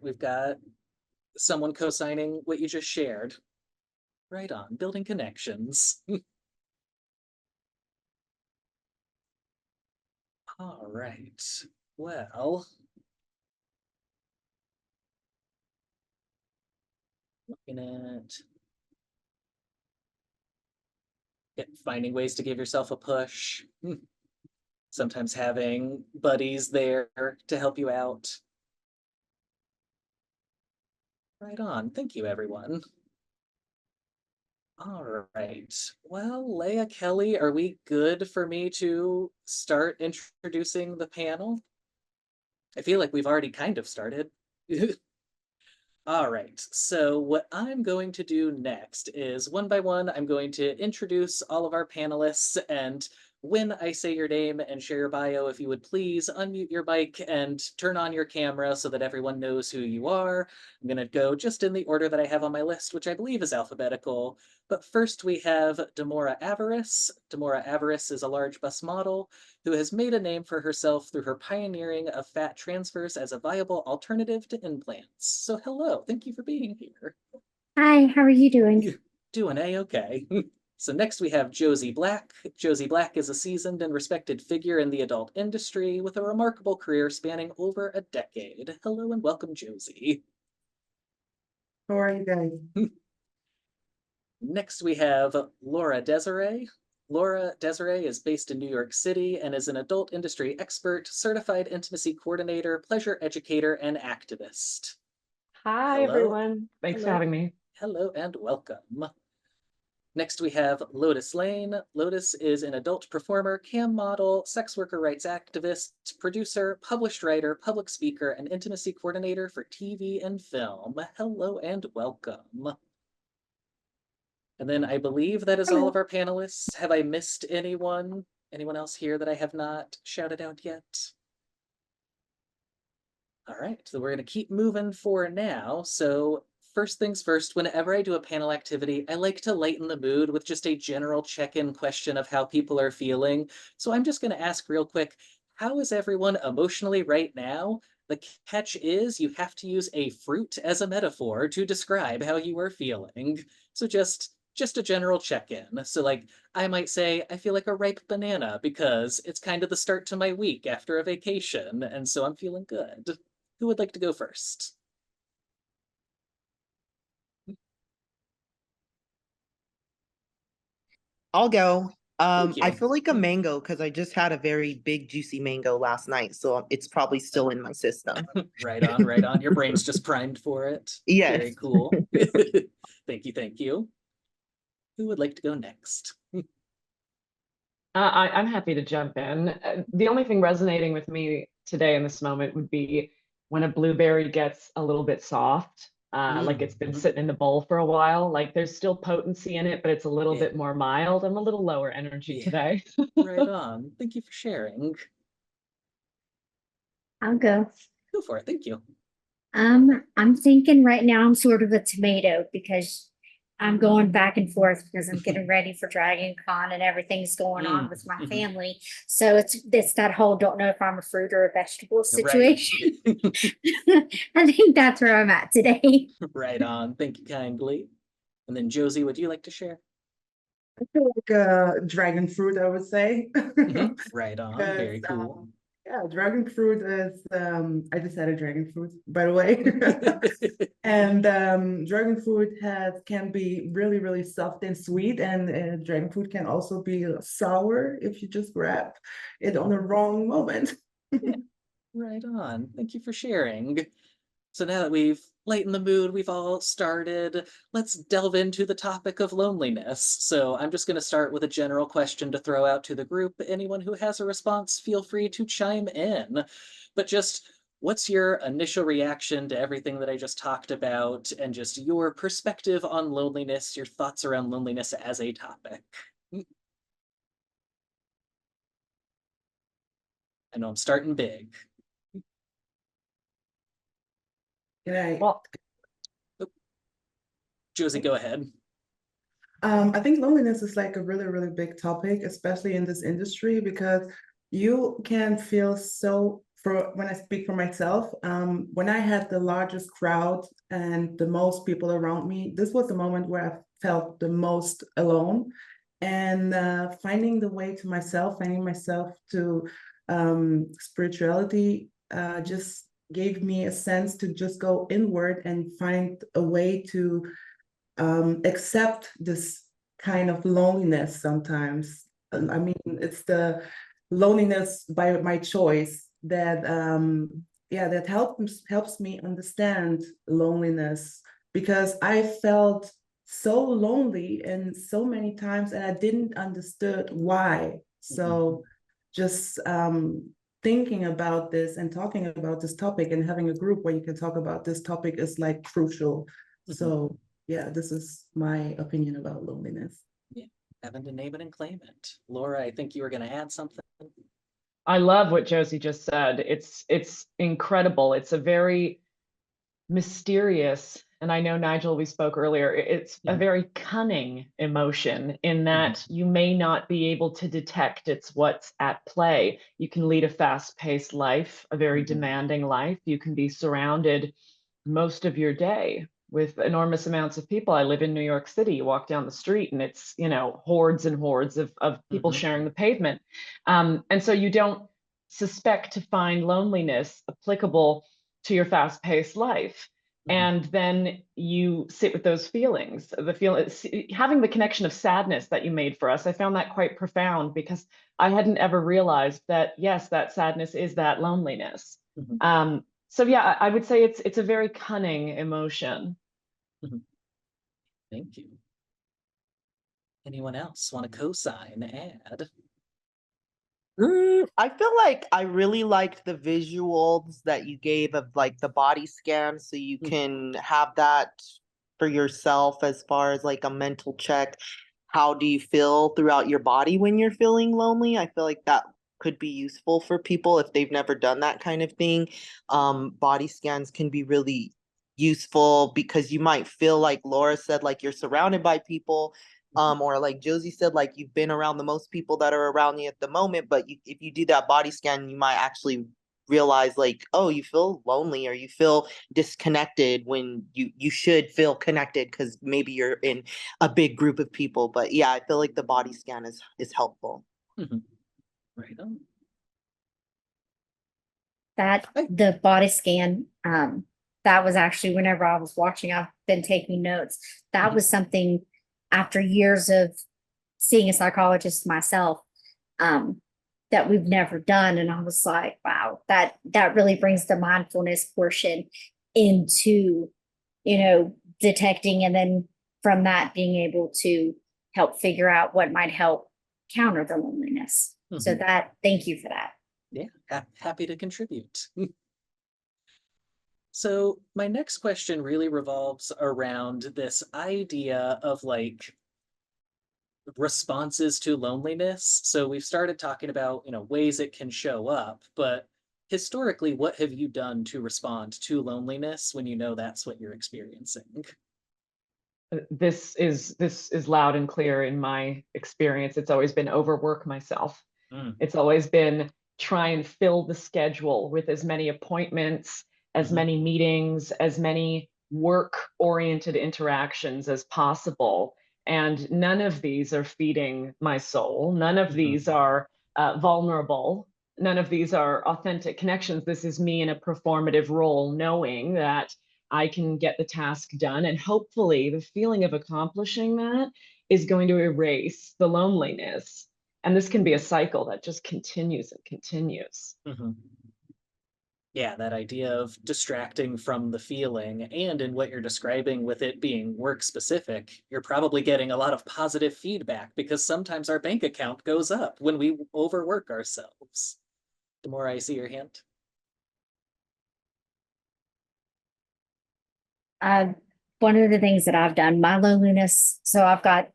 someone co-signing what you just shared. Right on. Building connections. All right. Well, looking at finding ways to give yourself a push. Sometimes having buddies there to help you out. Right on. Thank you, everyone. All right. Well, Leah, Kelly, are we good for me to start introducing the panel? I feel like we've already kind of started. All right, so what I'm going to do next is one by one, I'm going to introduce all of our panelists. And when I say your name and share your bio, if you would please unmute your mic and turn on your camera so that everyone knows who you are. I'm going to go just in the order that I have on my list, which I believe is alphabetical. But first we have Demora Avarice. Demora Avarice is a large bus model who has made a name for herself through her pioneering of fat transfers as a viable alternative to implants. So hello, thank you for being here. Hi, how are you doing? Doing A-okay. So next we have Josie Black. Josie Black is a seasoned and respected figure in the adult industry with a remarkable career spanning over a decade. Hello and welcome, Josie. How are you guys? Next, we have Laura Desiree. Laura Desiree is based in New York City and is an adult industry expert, certified intimacy coordinator, pleasure educator, and activist. Hi, Hello. everyone. Thanks for Hello. having me. Hello and welcome. Next, we have Lotus Lane. Lotus is an adult performer, cam model, sex worker rights activist, producer, published writer, public speaker, and intimacy coordinator for TV and film. Hello and welcome. And then I believe that is all of our panelists. Have I missed anyone? Anyone else here that I have not shouted out yet? All right, so we're going to keep moving for now. So first things first, whenever I do a panel activity, I like to lighten the mood with just a general check-in question of how people are feeling. So I'm just going to ask real quick, how is everyone emotionally right now? The catch is you have to use a fruit as a metaphor to describe how you are feeling. So just a general check-in. So like I might say I feel like a ripe banana because it's kind of the start to my week after a vacation, and so I'm feeling good. Who would like to go first? I'll go. Thank I you. feel like a mango because I just had a very big juicy mango last night, so it's probably still in my system. Right on, right on. Your brain's just primed for it. Very Yes. cool. Thank you, thank you. Who would like to go next? I'm happy to jump in. The only thing resonating with me today in this moment would be when a blueberry gets a little bit soft, like it's been Mhm. sitting in the bowl for a while. Like there's still potency in it, but it's a little Yeah, bit more mild. I'm a little lower energy yeah. today. Right on. Thank you for sharing. I'll go. Go for it. Thank you. I'm thinking right now I'm sort of a tomato because I'm going back and forth because I'm getting ready for Dragon Con and everything's going on with my Mhm. family. So it's that whole don't know if I'm a fruit or a vegetable Right. situation. I think that's where I'm at today. Right on. Thank you kindly. And then Josie, would you like to share? I feel like dragon fruit, I would say. Right on. Because Very cool. yeah, dragon fruit is I just had a dragon fruit, by the way. And dragon fruit can be really, really soft and sweet, and dragon fruit can also be sour if you just grab it on the wrong moment. Right on. Thank you for sharing. So now that we've lightened the mood, we've all started, let's delve into the topic of loneliness. So I'm just going to start with a general question to throw out to the group. Anyone who has a response, feel free to chime in. But just what's your initial reaction to everything that I just talked about and just your perspective on loneliness, your thoughts around loneliness as a topic? I know I'm starting big. Right. Well, Josie, go ahead. I think loneliness is like a really, really big topic, especially in this industry, because you can feel so, for when I speak for myself, when I had the largest crowd and the most people around me, this was the moment where I felt the most alone. And finding the way to myself, finding myself to spirituality, just gave me a sense to just go inward and find a way to accept this kind of loneliness sometimes. I mean, it's the loneliness by my choice that yeah, that helps me understand loneliness, because I felt so lonely and so many times and I didn't understood why. So just thinking about this and talking about this topic and having a group where you can talk about this topic is like crucial. So yeah, this is my opinion about loneliness. Yeah, having to name it and claim it. Laura, I think you were going to add something. I love what Josie just said. It's incredible. It's a very mysterious, and I know Nigel, we spoke earlier, it's a very cunning emotion in that you may not be able to detect it's what's at play. You can lead a fast-paced life, a very demanding life. You can be surrounded most of your day with enormous amounts of people. I live in New York City. You walk down the street and it's, hordes and hordes of people sharing the pavement. And so you don't suspect to find loneliness applicable to your fast-paced life. And then you sit with those feelings, having the connection of sadness that you made for us. I found that quite profound because I hadn't ever realized that, yes, that sadness is that loneliness. So yeah, I would say it's a very cunning emotion. Thank you. Anyone else want to co-sign, add? I feel like I really liked the visuals that you gave of like the body scan, so you can have that for yourself as far as like a mental check. How do you feel throughout your body when you're feeling lonely? I feel like that could be useful for people if they've never done that kind of thing. Body scans can be really useful because you might feel like Laura said, like you're surrounded by people, or like Josie said, like you've been around the most people that are around you at the moment, but if you do that body scan, you might actually realize like, oh, you feel lonely or you feel disconnected when you should feel connected because maybe you're in a big group of people. But yeah, I feel like the body scan is helpful. Right on. That the body scan, that was actually whenever I was watching, I've been taking notes. That was something after years of seeing a psychologist myself, that we've never done. And I was like, wow, that really brings the mindfulness portion into, detecting, and then from that being able to help figure out what might help counter the loneliness. So thank you for that. Yeah, happy to contribute. So my next question really revolves around this idea of like responses to loneliness. So we've started talking about, ways it can show up, but historically, what have you done to respond to loneliness when you know that's what you're experiencing? This is loud and clear in my experience. It's always been overwork myself. It's always been try and fill the schedule with as many appointments, as many meetings, as many work-oriented interactions as possible. And none of these are feeding my soul. None of these are vulnerable. None of these are authentic connections. This is me in a performative role, knowing that I can get the task done. And hopefully the feeling of accomplishing that is going to erase the loneliness. And this can be a cycle that just continues and continues. Yeah, that idea of distracting from the feeling, and in what you're describing with it being work specific, you're probably getting a lot of positive feedback because sometimes our bank account goes up when we overwork ourselves. The more I see your hand. One of the things that I've done, my loneliness, so I've got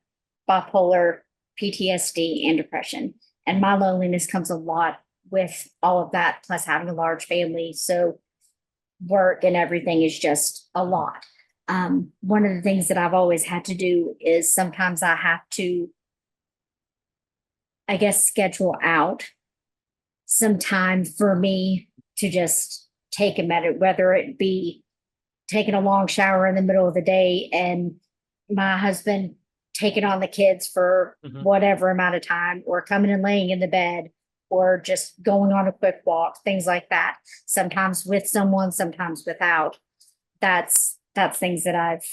bipolar, PTSD, and depression, and my loneliness comes a lot with all of that, plus having a large family. So work and everything is just a lot. One of the things that I've always had to do is sometimes I have to, I guess, schedule out some time for me to just take a minute, whether it be taking a long shower in the middle of the day and my husband taking on the kids for whatever amount of time, or coming and laying in the bed, or just going on a quick walk, things like that. Sometimes with someone, sometimes without. That's things that I've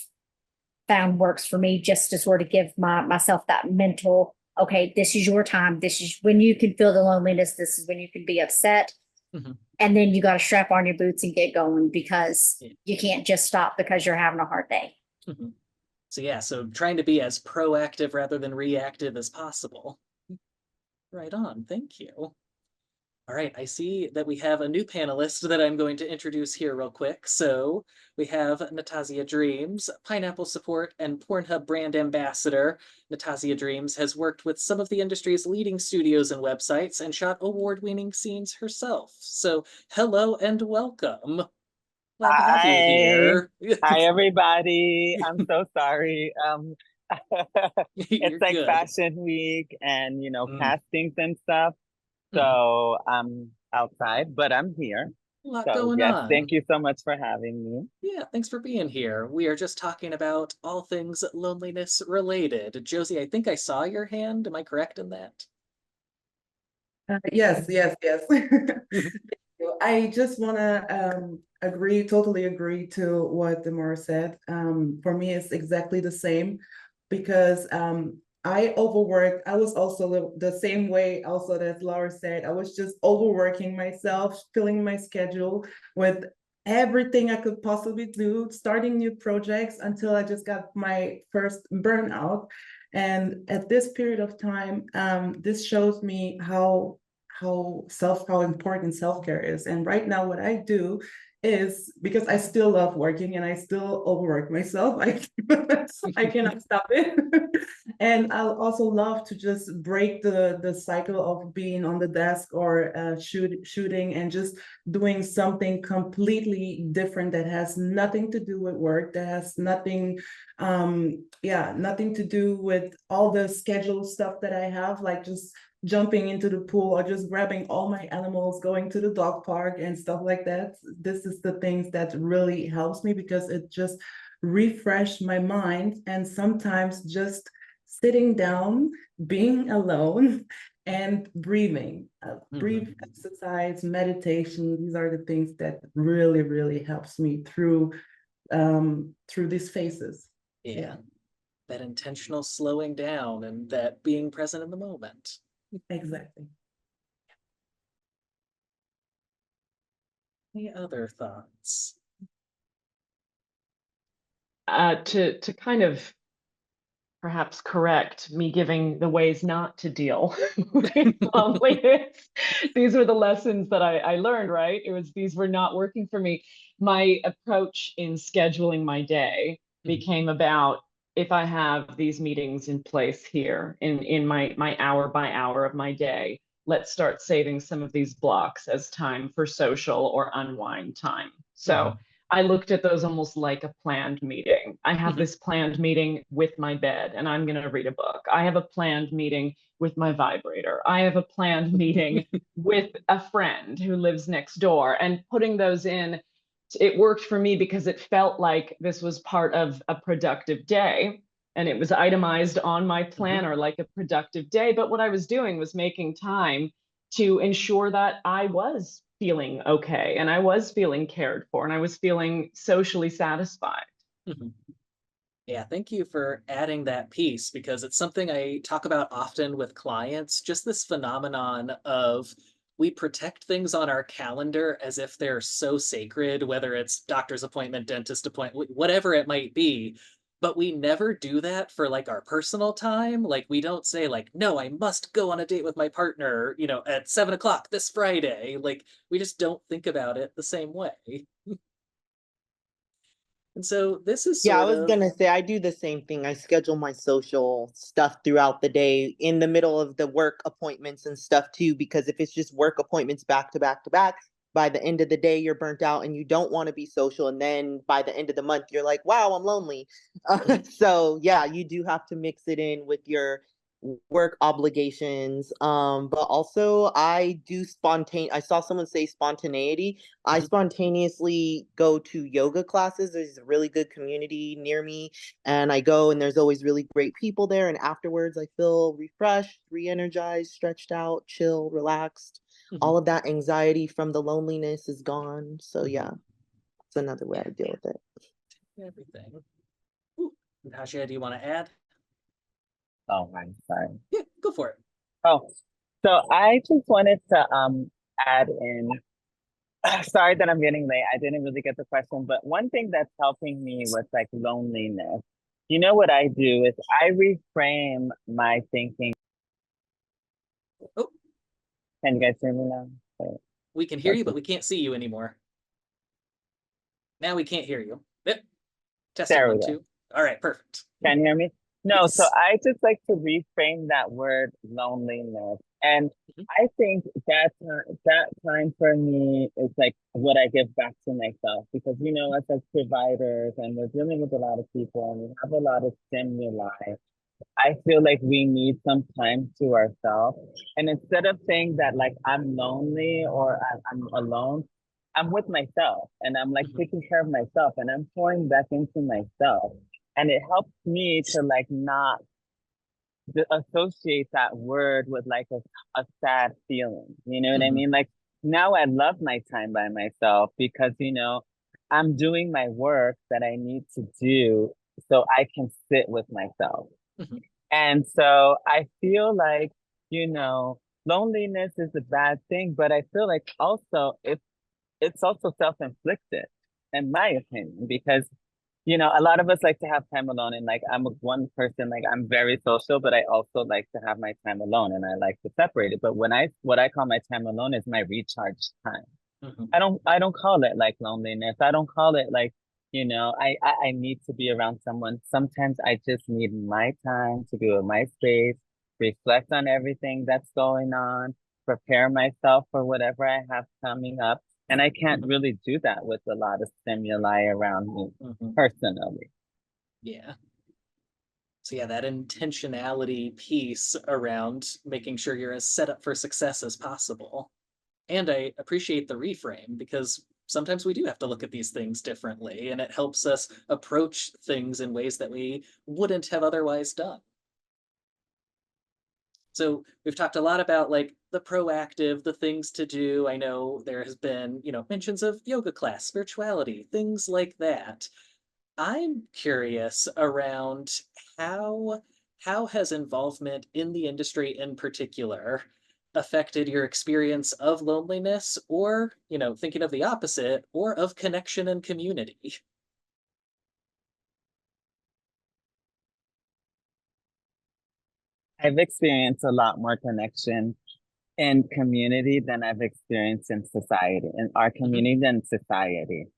found works for me, just to sort of give myself that mental, okay, this is your time. This is when you can feel the loneliness. This is when you can be upset. And then you got to strap on your boots and get going, because you can't just stop because you're having a hard day. So yeah, so trying to be as proactive rather than reactive as possible. Right on, thank you. All right, I see that we have a new panelist that I'm going to introduce here real quick. So we have Natasha Dreams, Pineapple Support and Pornhub brand ambassador. Natasha Dreams has worked with some of the industry's leading studios and websites and shot award-winning scenes herself. So hello and welcome. Glad to have you here. Hi, everybody. I'm so sorry. It's like good. Fashion Week and, castings and stuff. So I'm outside, but I'm here. A lot So going yes, on. thank you so much for having me. Yeah, thanks for being here. We are just talking about all things loneliness related. Josie, I think I saw your hand. Am I correct in that? Yes. I just want to totally agree to what Demar said. For me, it's exactly the same, because I overworked. I was also the same way also that Laura said. I was just overworking myself, filling my schedule with everything I could possibly do, starting new projects until I just got my first burnout. And at this period of time, this shows me how important self-care is. And right now what I do is, because I still love working and I still overwork myself, I cannot stop it. And I also love to just break the cycle of being on the desk or shooting and just doing something completely different that has nothing to do with work, that has nothing to do with all the schedule stuff that I have, like just jumping into the pool or just grabbing all my animals, going to the dog park and stuff like that. This is the things that really helps me, because it just refresh my mind. And sometimes just sitting down, being alone and breathing, breathe exercise, meditation. These are the things that really, really helps me through these phases. Yeah. that intentional slowing down and that being present in the moment. Exactly. Any other thoughts? To kind of perhaps correct me giving the ways not to deal with loneliness. These were the lessons that I learned, right? These were not working for me. My approach in scheduling my day became about, if I have these meetings in place here in my hour by hour of my day, let's start saving some of these blocks as time for social or unwind time. So I looked at those almost like a planned meeting. I have this planned meeting with my bed and I'm going to read a book. I have a planned meeting with my vibrator. I have a planned meeting with a friend who lives next door, and putting those in, it worked for me because it felt like this was part of a productive day and it was itemized on my planner like a productive day. But what I was doing was making time to ensure that I was feeling okay and I was feeling cared for and I was feeling socially satisfied. Yeah, thank you for adding that piece, because it's something I talk about often with clients, just this phenomenon of we protect things on our calendar as if they're so sacred, whether it's doctor's appointment, dentist appointment, whatever it might be. But we never do that for like our personal time. Like we don't say like, no, I must go on a date with my partner, at 7 o'clock this Friday. Like we just don't think about it the same way. And so this is Yeah, I sort was of, gonna say I do the same thing. I schedule my social stuff throughout the day in the middle of the work appointments and stuff too, because if it's just work appointments back to back to back, by the end of the day you're burnt out and you don't want to be social. And then by the end of the month you're like, wow, I'm lonely. So yeah, you do have to mix it in with your work obligations. But also I saw someone say spontaneity. I spontaneously go to yoga classes. There's a really good community near me, and I go and there's always really great people there. And afterwards I feel refreshed, re-energized, stretched out, chill, relaxed. All of that anxiety from the loneliness is gone. So yeah, it's another way I deal with it. everything. Ooh, Natasha, do you want to add? Oh, I'm sorry. Yeah, go for it. Oh, so I just wanted to add in. Sorry that I'm getting late. I didn't really get the question, but one thing that's helping me with like loneliness, what I do is I reframe my thinking. Oh, Can you guys hear me now? we can hear you, but we can't see you anymore. Now we can't hear you. Yep. Testing There we 1, go. 2. All right, perfect. Can you hear me? No, so Yes. I just like to reframe that word loneliness. And I think that time for me is like what I give back to myself, because as like providers and we're dealing with a lot of people and we have a lot of stimuli. I feel like we need some time to ourselves. And instead of saying that like I'm lonely or I'm alone, I'm with myself and I'm like taking care of myself and I'm pouring back into myself. And it helps me to like not associate that word with like a sad feeling. You know what I mean? Like now I love my time by myself because, I'm doing my work that I need to do so I can sit with myself. And so I feel like, loneliness is a bad thing, but I feel like also it's also self-inflicted, in my opinion, because a lot of us like to have time alone, and like I'm one person, like I'm very social, but I also like to have my time alone and I like to separate it. But what I call my time alone is my recharge time. I don't call it like loneliness. I don't call it like, I need to be around someone. Sometimes I just need my time to be with my space, reflect on everything that's going on, prepare myself for whatever I have coming up. And I can't really do that with a lot of stimuli around me personally. Yeah. So yeah, that intentionality piece around making sure you're as set up for success as possible. And I appreciate the reframe, because sometimes we do have to look at these things differently, and it helps us approach things in ways that we wouldn't have otherwise done. So we've talked a lot about like the proactive, the things to do. I know there has been, mentions of yoga class, spirituality, things like that. I'm curious around how how has involvement in the industry in particular affected your experience of loneliness or, thinking of the opposite, or of connection and community? I've experienced a lot more connection in community than I've experienced in society, in our Mhm. community than society.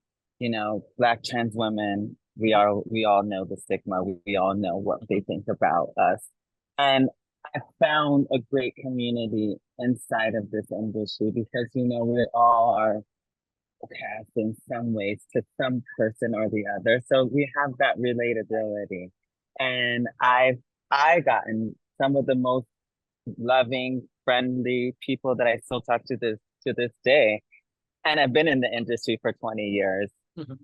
You know, Black trans women, we all know the stigma. We all know what they think about us. And I found a great community inside of this industry because, we all are cast in some ways to some person or the other. So we have that relatability. And I gotten some of the most loving, friendly people that I still talk to this day. And I've been in the industry for 20 years. Mhm.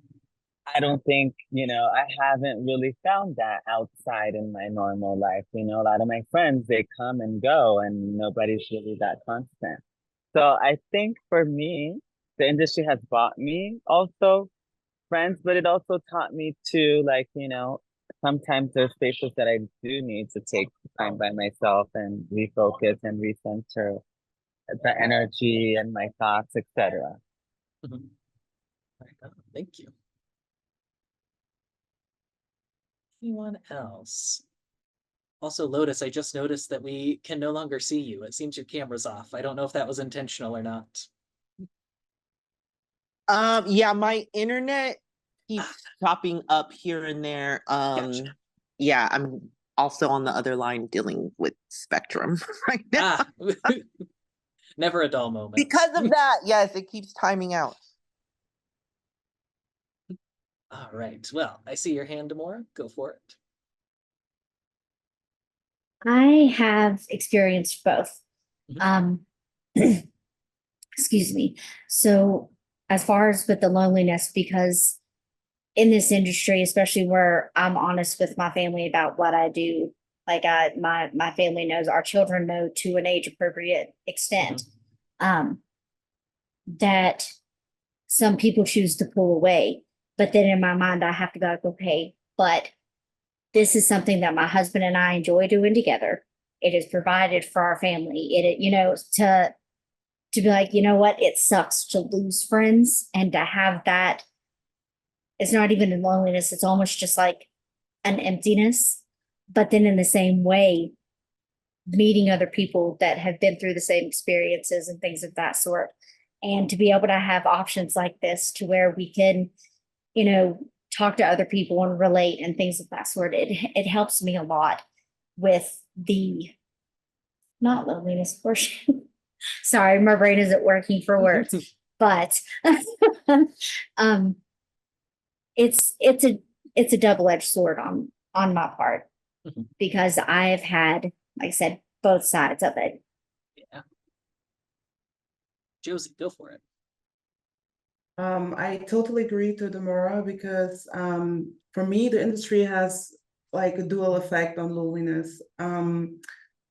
I don't think, I haven't really found that outside in my normal life. A lot of my friends, they come and go and nobody's really that constant. So I think for me, the industry has bought me also friends, but it also taught me to, like, sometimes there's spaces that I do need to take time by myself and refocus and recenter the energy and my thoughts, etc. Mhm. Right on. Thank you. Anyone else? Also, Lotus, I just noticed that we can no longer see you. It seems your camera's off. I don't know if that was intentional or not. Yeah, my internet Ah, keeps popping up here and there. gotcha. Yeah, I'm also on the other line dealing with Spectrum right now. Ah, never a dull moment. Because of that, yes, it keeps timing out. All right. Well, I see your hand, Demora. Go for it. I have experienced both. Mhm. Um, excuse me. So, as far as with the loneliness, because in this industry, especially where I'm honest with my family about what I do, like my family knows, our children know to an age appropriate extent, um, that some people choose to pull away. But then in my mind, I have to go, okay, but this is something that my husband and I enjoy doing together. It is provided for our family. To be like, you know what, it sucks to lose friends and to have that. It's not even in loneliness. It's almost just like an emptiness. But then in the same way, meeting other people that have been through the same experiences and things of that sort. And to be able to have options like this to where we can, you know, talk to other people and relate and things of that sort. It helps me a lot with the not loneliness portion. Sorry, my brain isn't working for words, but um it's a double-edged sword on my part Mhm. because I've had, like I said, both sides of it. Yeah. Josie, go for it. I totally agree to Demora because for me, the industry has like a dual effect on loneliness.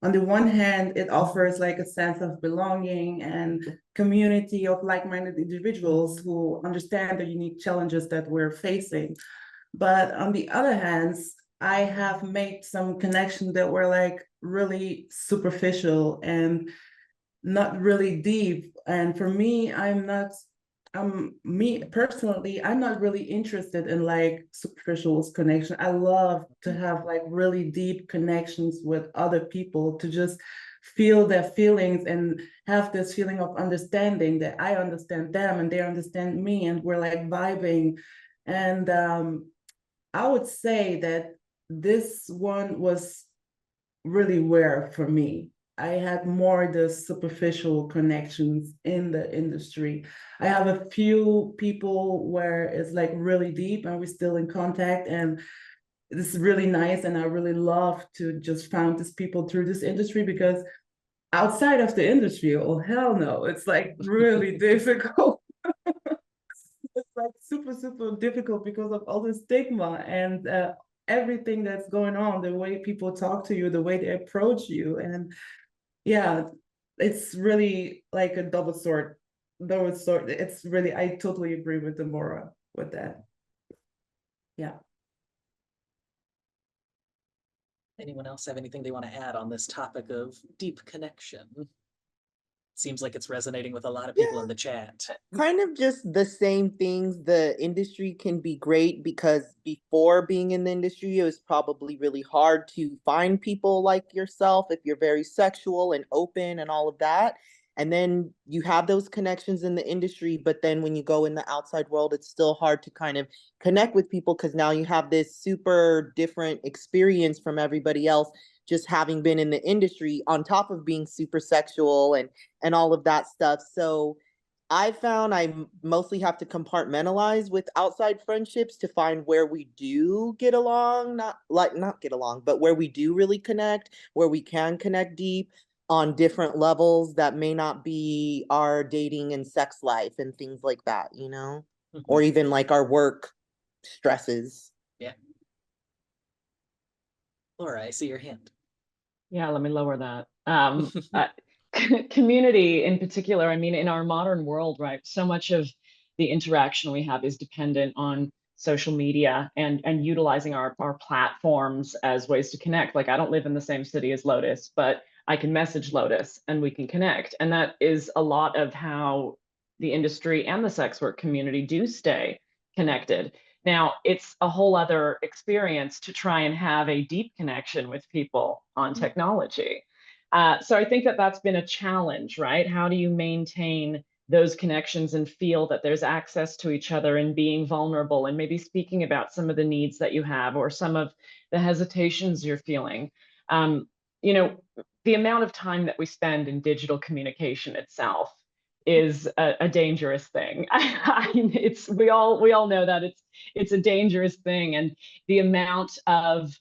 On the one hand, it offers like a sense of belonging and community of like-minded individuals who understand the unique challenges that we're facing. But on the other hand, I have made some connections that were like really superficial and not really deep. And for me, me personally, I'm not really interested in like superficial connection. I love to have like really deep connections with other people to just feel their feelings and have this feeling of understanding that I understand them and they understand me and we're like vibing. And I would say that this one was really rare for me. I had more the superficial connections in the industry. I have a few people where it's like really deep and we're still in contact and this is really nice and I really love to just found these people through this industry because outside of the industry, oh hell no, it's like really difficult. It's like super difficult because of all the stigma and everything that's going on, the way people talk to you, the way they approach you. And yeah, it's really like a double sword. It's really, I totally agree with Demora with that. Yeah. Anyone else have anything they want to add on this topic of deep connection? Seems like it's resonating with a lot of people in the chat. Kind of just the same things. The industry can be great because before being in the industry, it was probably really hard to find people like yourself if you're very sexual and open and all of that. And then you have those connections in the industry, but then when you go in the outside world, it's still hard to kind of connect with people because now you have this super different experience from everybody else, just having been in the industry on top of being super sexual and all of that stuff. So I found mostly have to compartmentalize with outside friendships to find where we do get along, not get along, but where we do really connect, where we can connect deep on different levels that may not be our dating and sex life and things like that, you know? Or even like our work stresses. Yeah. Laura, I see your hand. Yeah, let me lower that. Community in particular, I mean, in our modern world, right, so much of the interaction we have is dependent on social media and utilizing our platforms as ways to connect. Like, I don't live in the same city as Lotus, but I can message Lotus and we can connect. And that is a lot of how the industry and the sex work community do stay connected. Now, it's a whole other experience to try and have a deep connection with people on technology. So I think that that's been a challenge, right? How do you maintain those connections and feel that there's access to each other and being vulnerable and maybe speaking about some of the needs that you have or some of the hesitations you're feeling? You know, the amount of time that we spend in digital communication itself is a dangerous thing. It's we all know that it's a dangerous thing, and the amount of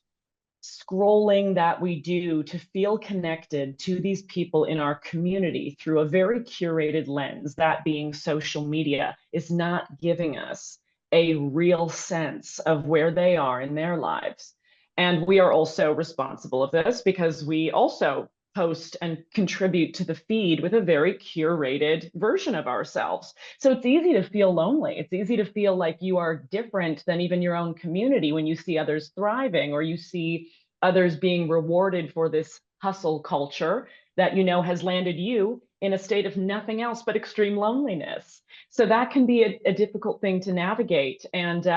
scrolling that we do to feel connected to these people in our community through a very curated lens, that being social media, is not giving us a real sense of where they are in their lives. And we are also responsible of this because we also post and contribute to the feed with a very curated version of ourselves. So it's easy to feel lonely. It's easy to feel like you are different than even your own community when you see others thriving or you see others being rewarded for this hustle culture that you know has landed you in a state of nothing else but extreme loneliness. So that can be a difficult thing to navigate. And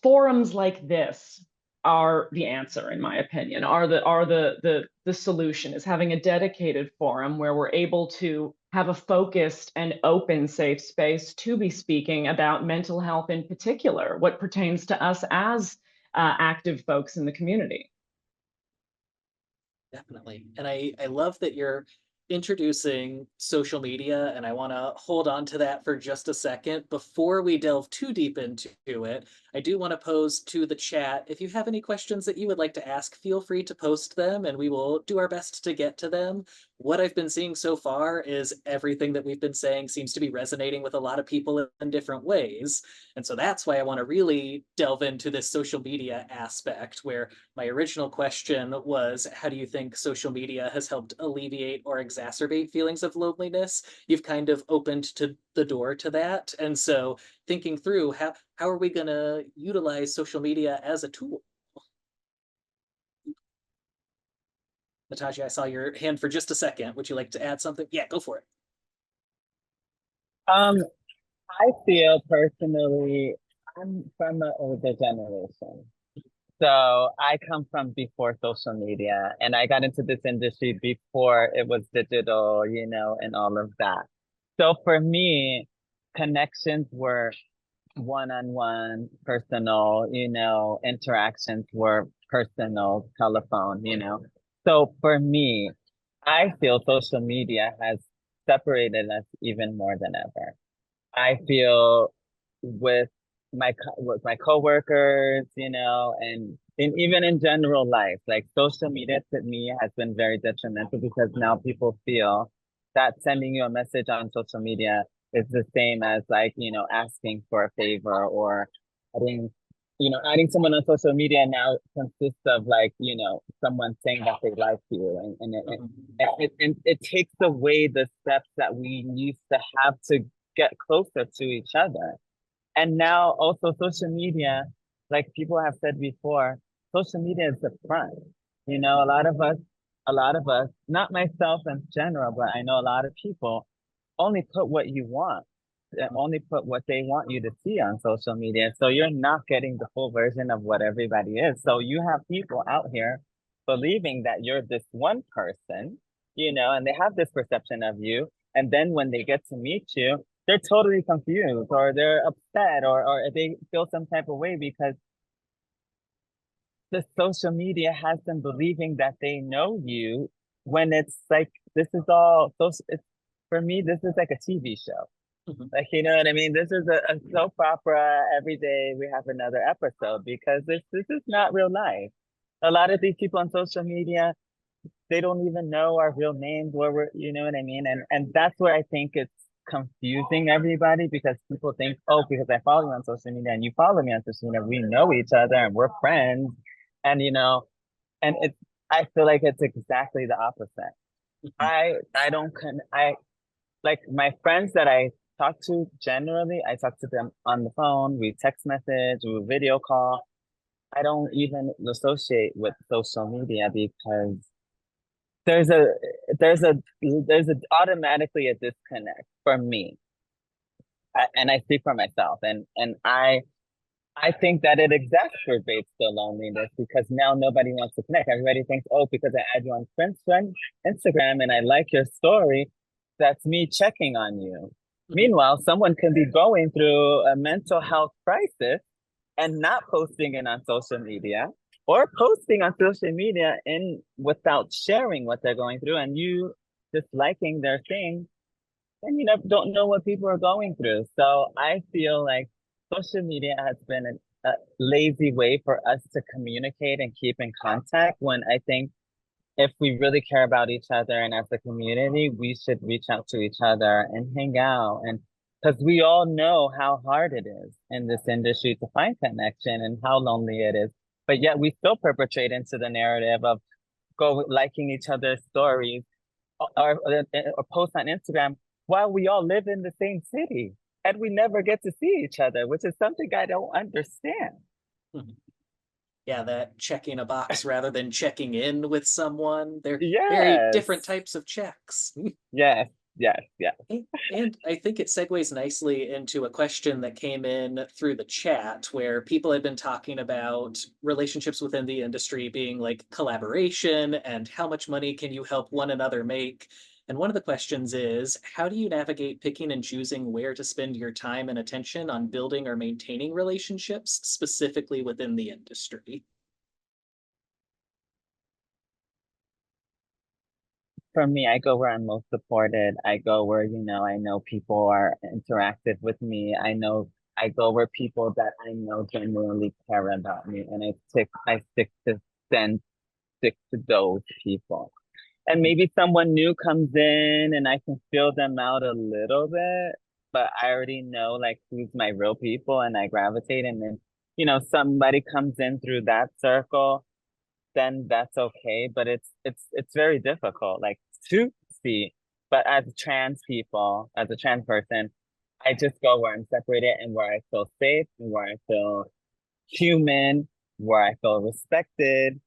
forums like this are the answer, in my opinion, are the solution, is having a dedicated forum where we're able to have a focused and open safe space to be speaking about mental health in particular, what pertains to us as active folks in the community. Definitely. And I love that you're introducing social media, and I want to hold on to that for just a second. Before we delve too deep into it, I do want to pose to the chat, if you have any questions that you would like to ask, feel free to post them and we will do our best to get to them. What I've been seeing so far is everything that we've been saying seems to be resonating with a lot of people in different ways. And so that's why I want to really delve into this social media aspect, where my original question was, how do you think social media has helped alleviate or exacerbate feelings of loneliness? You've kind of opened to the door to that. And so thinking through how are we going to utilize social media as a tool? Natasha, I saw your hand for just a second. Would you like to add something? Yeah, go for it. I feel personally, I'm from an older generation. So I come from before social media and I got into this industry before it was digital, you know, and all of that. So for me, connections were one-on-one, personal, you know, interactions were personal, telephone, you know. So for me, I feel social media has separated us even more than ever. I feel with with my coworkers, you know, and even in general life, like social media to me has been very detrimental because now people feel that sending you a message on social media is the same as like, you know, asking for a favor or adding, you know, adding someone on social media now consists of like, you know, someone saying that they like you and it takes away the steps that we used to have to get closer to each other. And now also social media, like people have said before, social media is the front. You know, a lot of us, not myself in general, but I know a lot of people only put what you want and only put what they want you to see on social media. So you're not getting the full version of what everybody is. So you have people out here believing that you're this one person, you know, and they have this perception of you. And then when they get to meet you, they're totally confused or they're upset or they feel some type of way because the social media has them believing that they know you when it's like this is all social. It's, for me, this is like a TV show. Like, you know what I mean? This is a soap opera. Every day we have another episode because this is not real life. A lot of these people on social media, they don't even know our real names, where we're, you know what I mean? And that's where I think it's confusing everybody because people think, oh, because I follow you on social media and you follow me on social media, we know each other and we're friends. And you know, and it's I feel like it's exactly the opposite. I don't I like my friends that I talk to generally, I talk to them on the phone, we text message, we video call. I don't even associate with social media because there's a there's automatically a disconnect for me. And I speak for myself and I think that it exacerbates the loneliness because now nobody wants to connect. Everybody thinks, oh, because I add you on Instagram and I like your story, that's me checking on you. Meanwhile, someone can be going through a mental health crisis and not posting it on social media or posting on social media and without sharing what they're going through and you just liking their thing and you don't know what people are going through. So I feel like social media has been a lazy way for us to communicate and keep in contact when I think if we really care about each other and as a community, we should reach out to each other and hang out. And because we all know how hard it is in this industry to find connection and how lonely it is. But yet we still perpetrate into the narrative of go liking each other's stories or post on Instagram while we all live in the same city and we never get to see each other, which is something I don't understand. Yeah, that checking a box rather than checking in with someone. They're very Yes. different types of checks. Yes. And I think it segues nicely into a question that came in through the chat where people had been talking about relationships within the industry being like collaboration and how much money can you help one another make. And one of the questions is, how do you navigate picking and choosing where to spend your time and attention on building or maintaining relationships, specifically within the industry? For me, I go where I'm most supported. I go where, you know, I know people are interactive with me. I go where people that I know genuinely care about me. And I stick to those people. And maybe someone new comes in and I can feel them out a little bit, but I already know like who's my real people and I gravitate. And then, you know, somebody comes in through that circle, then that's okay. But it's very difficult, like to see. But as as a trans person, I just go where I'm separated and where I feel safe and where I feel human, where I feel respected.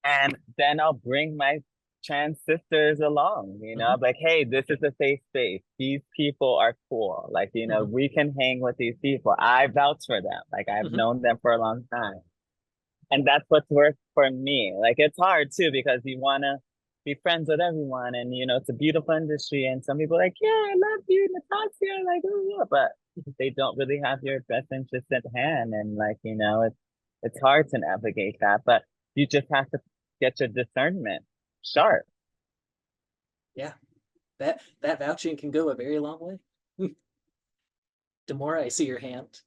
And then I'll bring my trans sisters along, you know, like, hey, this is a safe space. These people are cool. Like, you know, we can hang with these people. I vouch for them. Like, I've known them for a long time. And that's what's worked for me. Like, it's hard too, because you want to be friends with everyone. And, you know, it's a beautiful industry. And some people are like, yeah, I love you, Natasha. Like, oh, but they don't really have your best interest at hand. And like, you know, it's hard to navigate that, but you just have to get your discernment sharp. Yeah, that vouching can go a very long way. Demora, I see your hand.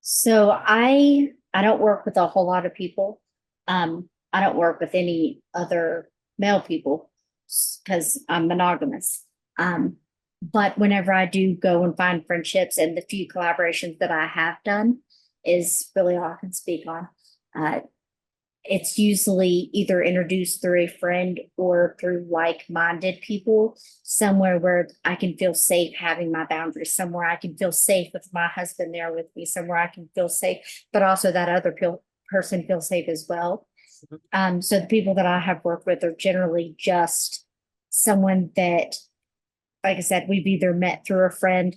So I don't work with a whole lot of people. I don't work with any other male people because I'm monogamous. But whenever I do go and find friendships and the few collaborations that I have done is really all I can speak on. it's usually either introduced through a friend or through like-minded people, somewhere where I can feel safe having my boundaries, somewhere I can feel safe with my husband there with me, somewhere I can feel safe, but also that other person feels safe as well. So the people that I have worked with are generally just someone that, like I said, we've either met through a friend,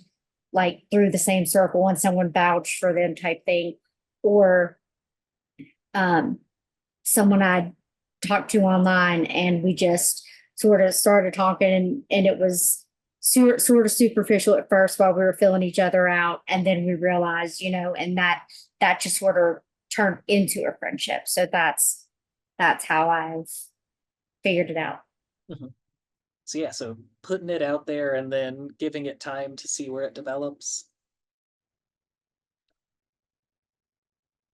like through the same circle, and someone vouched for them type thing, or someone I talked to online, and we just sort of started talking, and it was sort of superficial at first while we were filling each other out, and then we realized, and that just sort of turned into a friendship. So that's how I've figured it out. So yeah, so putting it out there and then giving it time to see where it develops.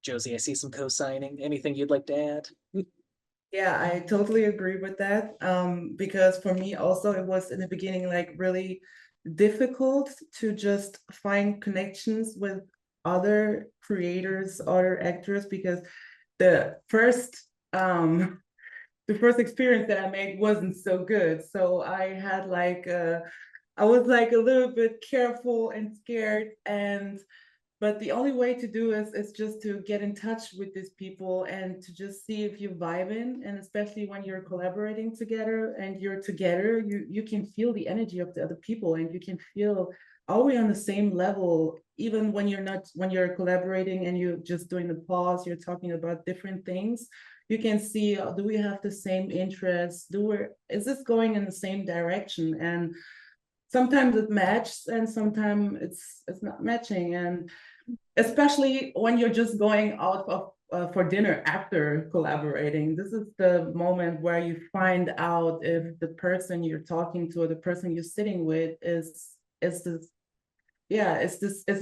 Josie, I see some co-signing. Anything you'd like to add? Yeah, I totally agree with that. Because for me also, it was in the beginning like really difficult to just find connections with other creators, other actors, because the first experience that I made wasn't so good. So I had like I was like a little bit careful and scared, but the only way to do is just to get in touch with these people and to just see if you vibe in. And especially when you're collaborating together and you're together, you can feel the energy of the other people, and you can feel, are we on the same level? Even when you're collaborating and you're just doing the pause, you're talking about different things. You can see, do we have the same interests? Is this going in the same direction? And sometimes it matches and sometimes it's not matching. And especially when you're just going out for dinner after collaborating, this is the moment where you find out if the person you're talking to or the person you're sitting with is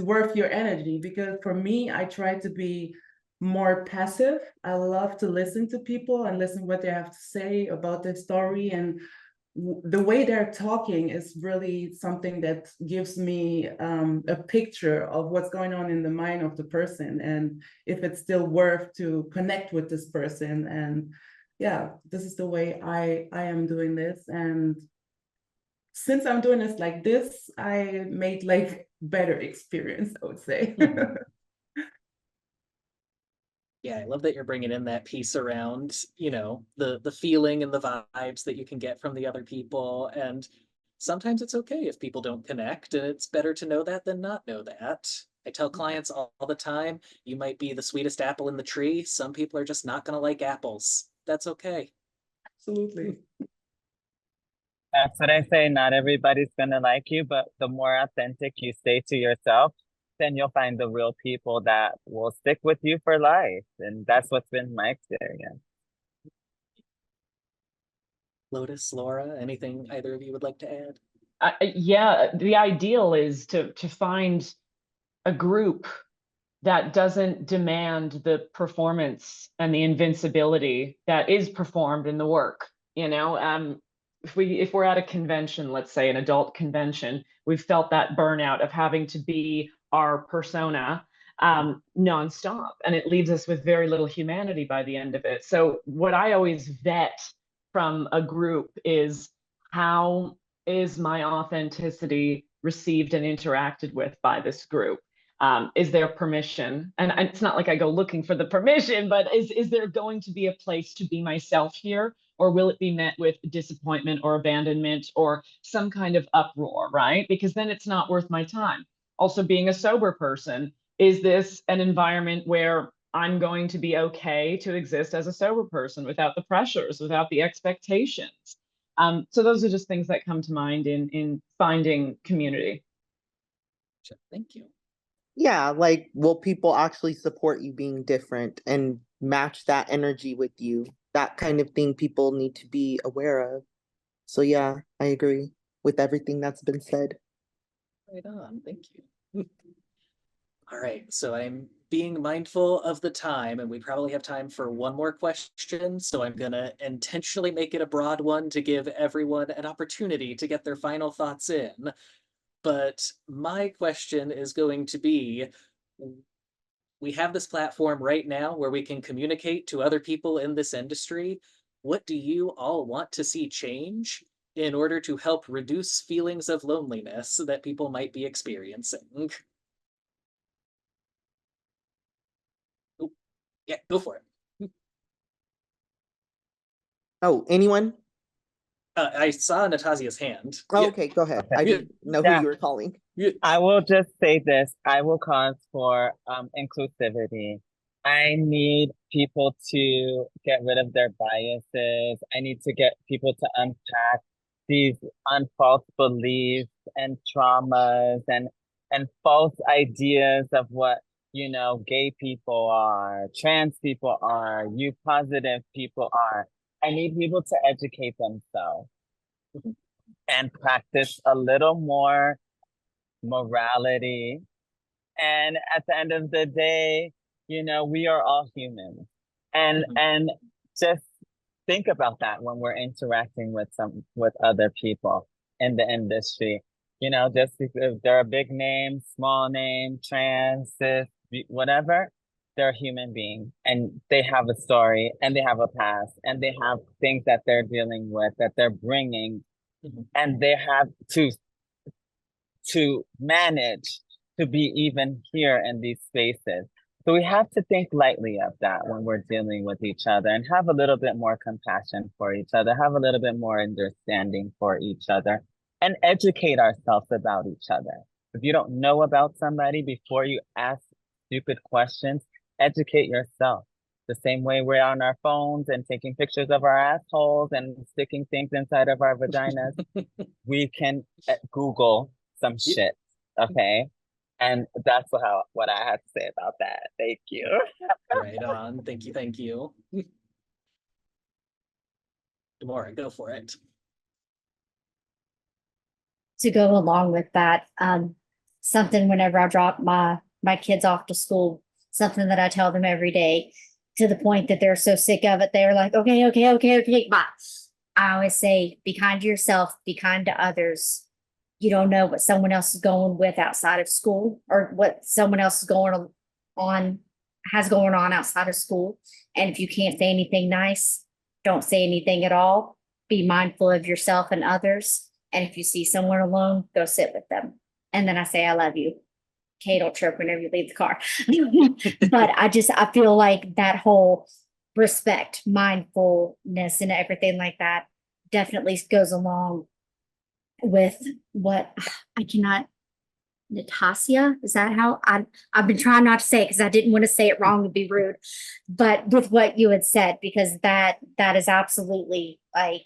worth your energy. Because for me, I try to be more passive. I love to listen to people and listen what they have to say about their story, and the way they're talking is really something that gives me a picture of what's going on in the mind of the person, and if it's still worth to connect with this person. And yeah, this is the way I am doing this. And since I'm doing this like this, I made like better experience, I would say. Yeah, I love that you're bringing in that piece around, the feeling and the vibes that you can get from the other people. And sometimes it's okay if people don't connect, and it's better to know that than not know that. I tell clients all the time, you might be the sweetest apple in the tree. Some people are just not going to like apples. That's okay. Absolutely. That's what I say. Not everybody's gonna like you, but the more authentic you stay to yourself, then you'll find the real people that will stick with you for life. And that's what's been my experience. Lotus, Laura, anything either of you would like to add? Yeah, the ideal is to find a group that doesn't demand the performance and the invincibility that is performed in the work. If we're at a convention, let's say an adult convention, we've felt that burnout of having to be our persona nonstop, and it leaves us with very little humanity by the end of it. So what I always vet from a group is, how is my authenticity received and interacted with by this group? Is there permission? And it's not like I go looking for the permission, but is there going to be a place to be myself here? Or will it be met with disappointment or abandonment or some kind of uproar, right? Because then it's not worth my time. Also, being a sober person, is this an environment where I'm going to be okay to exist as a sober person without the pressures, without the expectations? So those are just things that come to mind in finding community. Thank you. Yeah, like, will people actually support you being different and match that energy with you? That kind of thing people need to be aware of. So yeah, I agree with everything that's been said. Right on. Thank you. All right, so I'm being mindful of the time, and we probably have time for one more question. So I'm going to intentionally make it a broad one to give everyone an opportunity to get their final thoughts in. But my question is going to be, we have this platform right now where we can communicate to other people in this industry. What do you all want to see change in order to help reduce feelings of loneliness that people might be experiencing? Oop, yeah, go for it. Oh, anyone? I saw Natasia's hand. Oh, Yeah, okay, go ahead. Okay. I yeah, didn't know who Yeah. you were calling. yeah. I will just say this. I will call for inclusivity. I need people to get rid of their biases. I need to get people to unpack these false beliefs and traumas and false ideas of what, gay people are, trans people are, you positive people are. I need people to educate themselves and practice a little more morality. And at the end of the day, we are all humans. And Mhm. and just think about that when we're interacting with other people in the industry. Just if they're a big name, small name, trans, cis, whatever, they're a human being and they have a story and they have a past and they have things that they're dealing with that they're bringing Mhm. and they have to manage to be even here in these spaces. So we have to think lightly of that when we're dealing with each other and have a little bit more compassion for each other, have a little bit more understanding for each other, and educate ourselves about each other. If you don't know about somebody before you ask stupid questions, educate yourself. The same way we're on our phones and taking pictures of our assholes and sticking things inside of our vaginas, we can Google some Yeah. shit, okay? And that's what I had to say about that. Thank you. Right on. Thank you. Thank you. Demora, go for it. To go along with that, something whenever I drop my kids off to school, something that I tell them every day, to the point that they're so sick of it, they're like, okay, okay, okay, okay, bye. I always say, be kind to yourself, be kind to others. You don't know what someone else is going with outside of school or what someone else is going on has going on outside of school. And if you can't say anything nice, don't say anything at all. Be mindful of yourself and others. And if you see someone alone, go sit with them. And then I say, I love you. Kate will chirp whenever you leave the car. But I feel like that whole respect, mindfulness, and everything like that definitely goes along with what I cannot. Natasha, is that how I've been trying not to say it because I didn't want to say it wrong and be rude, but with what you had said, because that is absolutely like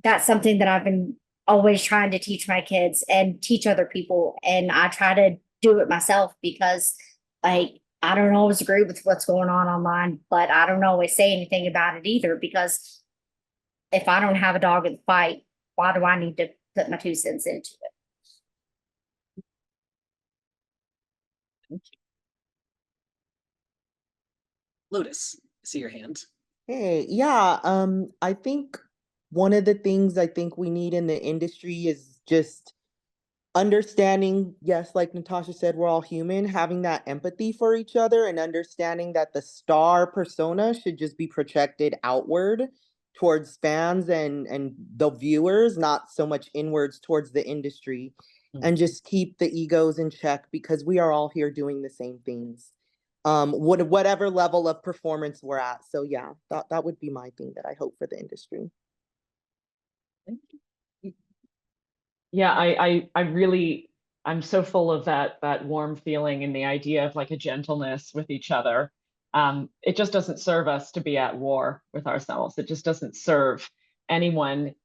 that's something that I've been always trying to teach my kids and teach other people. And I try to do it myself because like I don't always agree with what's going on online, but I don't always say anything about it either because if I don't have a dog in the fight, why do I need to put my 2 cents into it? Thank you. Lotus, I see your hand. Hey, yeah, I think one of the things I think we need in the industry is just understanding, yes, like Natasha said, we're all human, having that empathy for each other and understanding that the star persona should just be projected outward towards fans and the viewers, not so much inwards towards the industry, and just keep the egos in check because we are all here doing the same things. Whatever level of performance we're at. So yeah, that would be my thing that I hope for the industry. Thank you. Yeah, I'm so full of that warm feeling and the idea of like a gentleness with each other. It just doesn't serve us to be at war with ourselves. It just doesn't serve anyone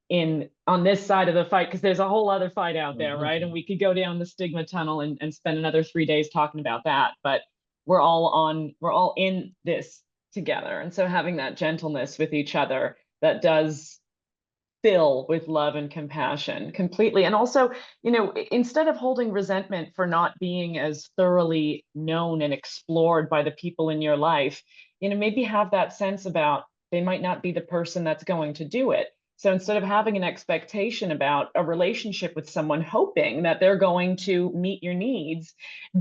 on this side of the fight because there's a whole other fight out there, right? And we could go down the stigma tunnel and spend another 3 days talking about that, but we're all in this together. And so having that gentleness with each other that does fill with love and compassion completely. And also, instead of holding resentment for not being as thoroughly known and explored by the people in your life, maybe have that sense about they might not be the person that's going to do it, So instead of having an expectation about a relationship with someone, hoping that they're going to meet your needs,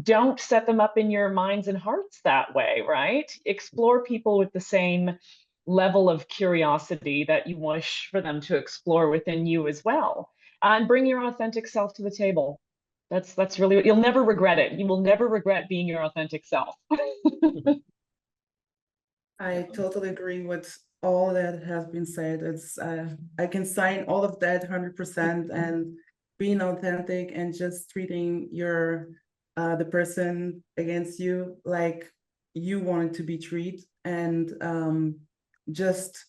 don't set them up in your minds and hearts that way, right? Explore people with the same level of curiosity that you wish for them to explore within you as well. And bring your authentic self to the table. That's really, you'll never regret it. You will never regret being your authentic self. I totally agree with all that has been said. It's I can sign all of that 100%, and being authentic and just treating your the person against you like you wanted to be treated, and just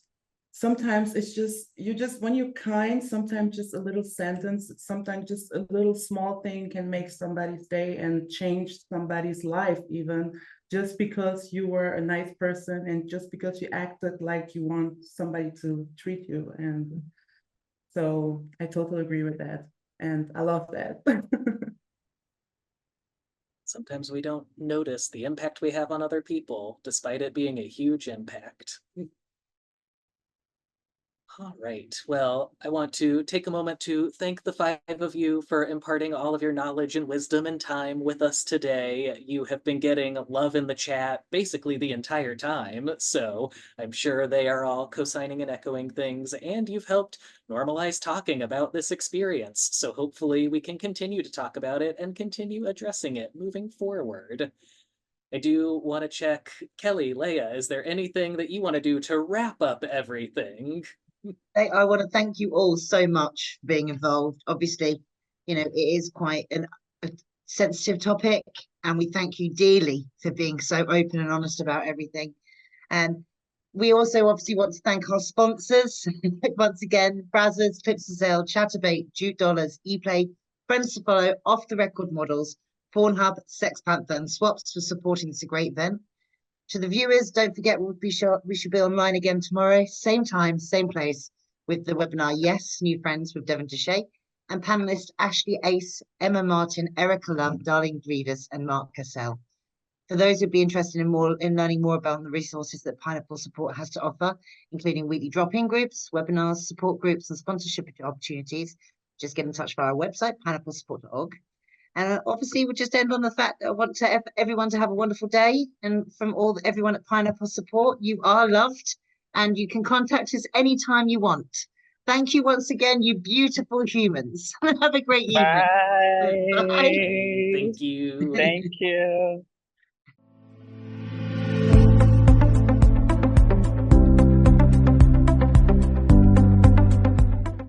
sometimes it's just you just when you're kind, sometimes just a little sentence, sometimes just a little small thing can make somebody's day and change somebody's life, even just because you were a nice person and just because you acted like you want somebody to treat you. And so I totally agree with that. And I love that. Sometimes we don't notice the impact we have on other people, despite it being a huge impact. All right. Well, I want to take a moment to thank the five of you for imparting all of your knowledge and wisdom and time with us today. You have been getting love in the chat basically the entire time, so I'm sure they are all co-signing and echoing things, and you've helped normalize talking about this experience. So hopefully we can continue to talk about it and continue addressing it moving forward. I do want to check, Kelly, Leia, is there anything that you want to do to wrap up everything? I want to thank you all so much for being involved. Obviously, it is quite a sensitive topic, and we thank you dearly for being so open and honest about everything. And we also obviously want to thank our sponsors once again: Brazzers, Clips to Sale, Chatterbait, Jute Dollars, ePlay, Friends to Follow, Off the Record Models, Pornhub, Sex Panther, and Swaps for supporting this great event. To the viewers, don't forget we should be online again tomorrow, same time, same place, with the webinar Yes, New Friends with Devon Deshay, and panelists Ashley Ace, Emma Martin, Erica Love, Darlene Grievous, and Mark Cassell. For those who'd be interested in learning more about the resources that Pineapple Support has to offer, including weekly drop-in groups, webinars, support groups, and sponsorship opportunities, just get in touch via our website, pineapplesupport.org. And obviously, we'll just end on the fact that I want everyone to have a wonderful day. And from everyone at Pineapple Support, you are loved, and you can contact us anytime you want. Thank you once again, you beautiful humans. Have a great evening. Bye. Bye. Thank you. Thank you.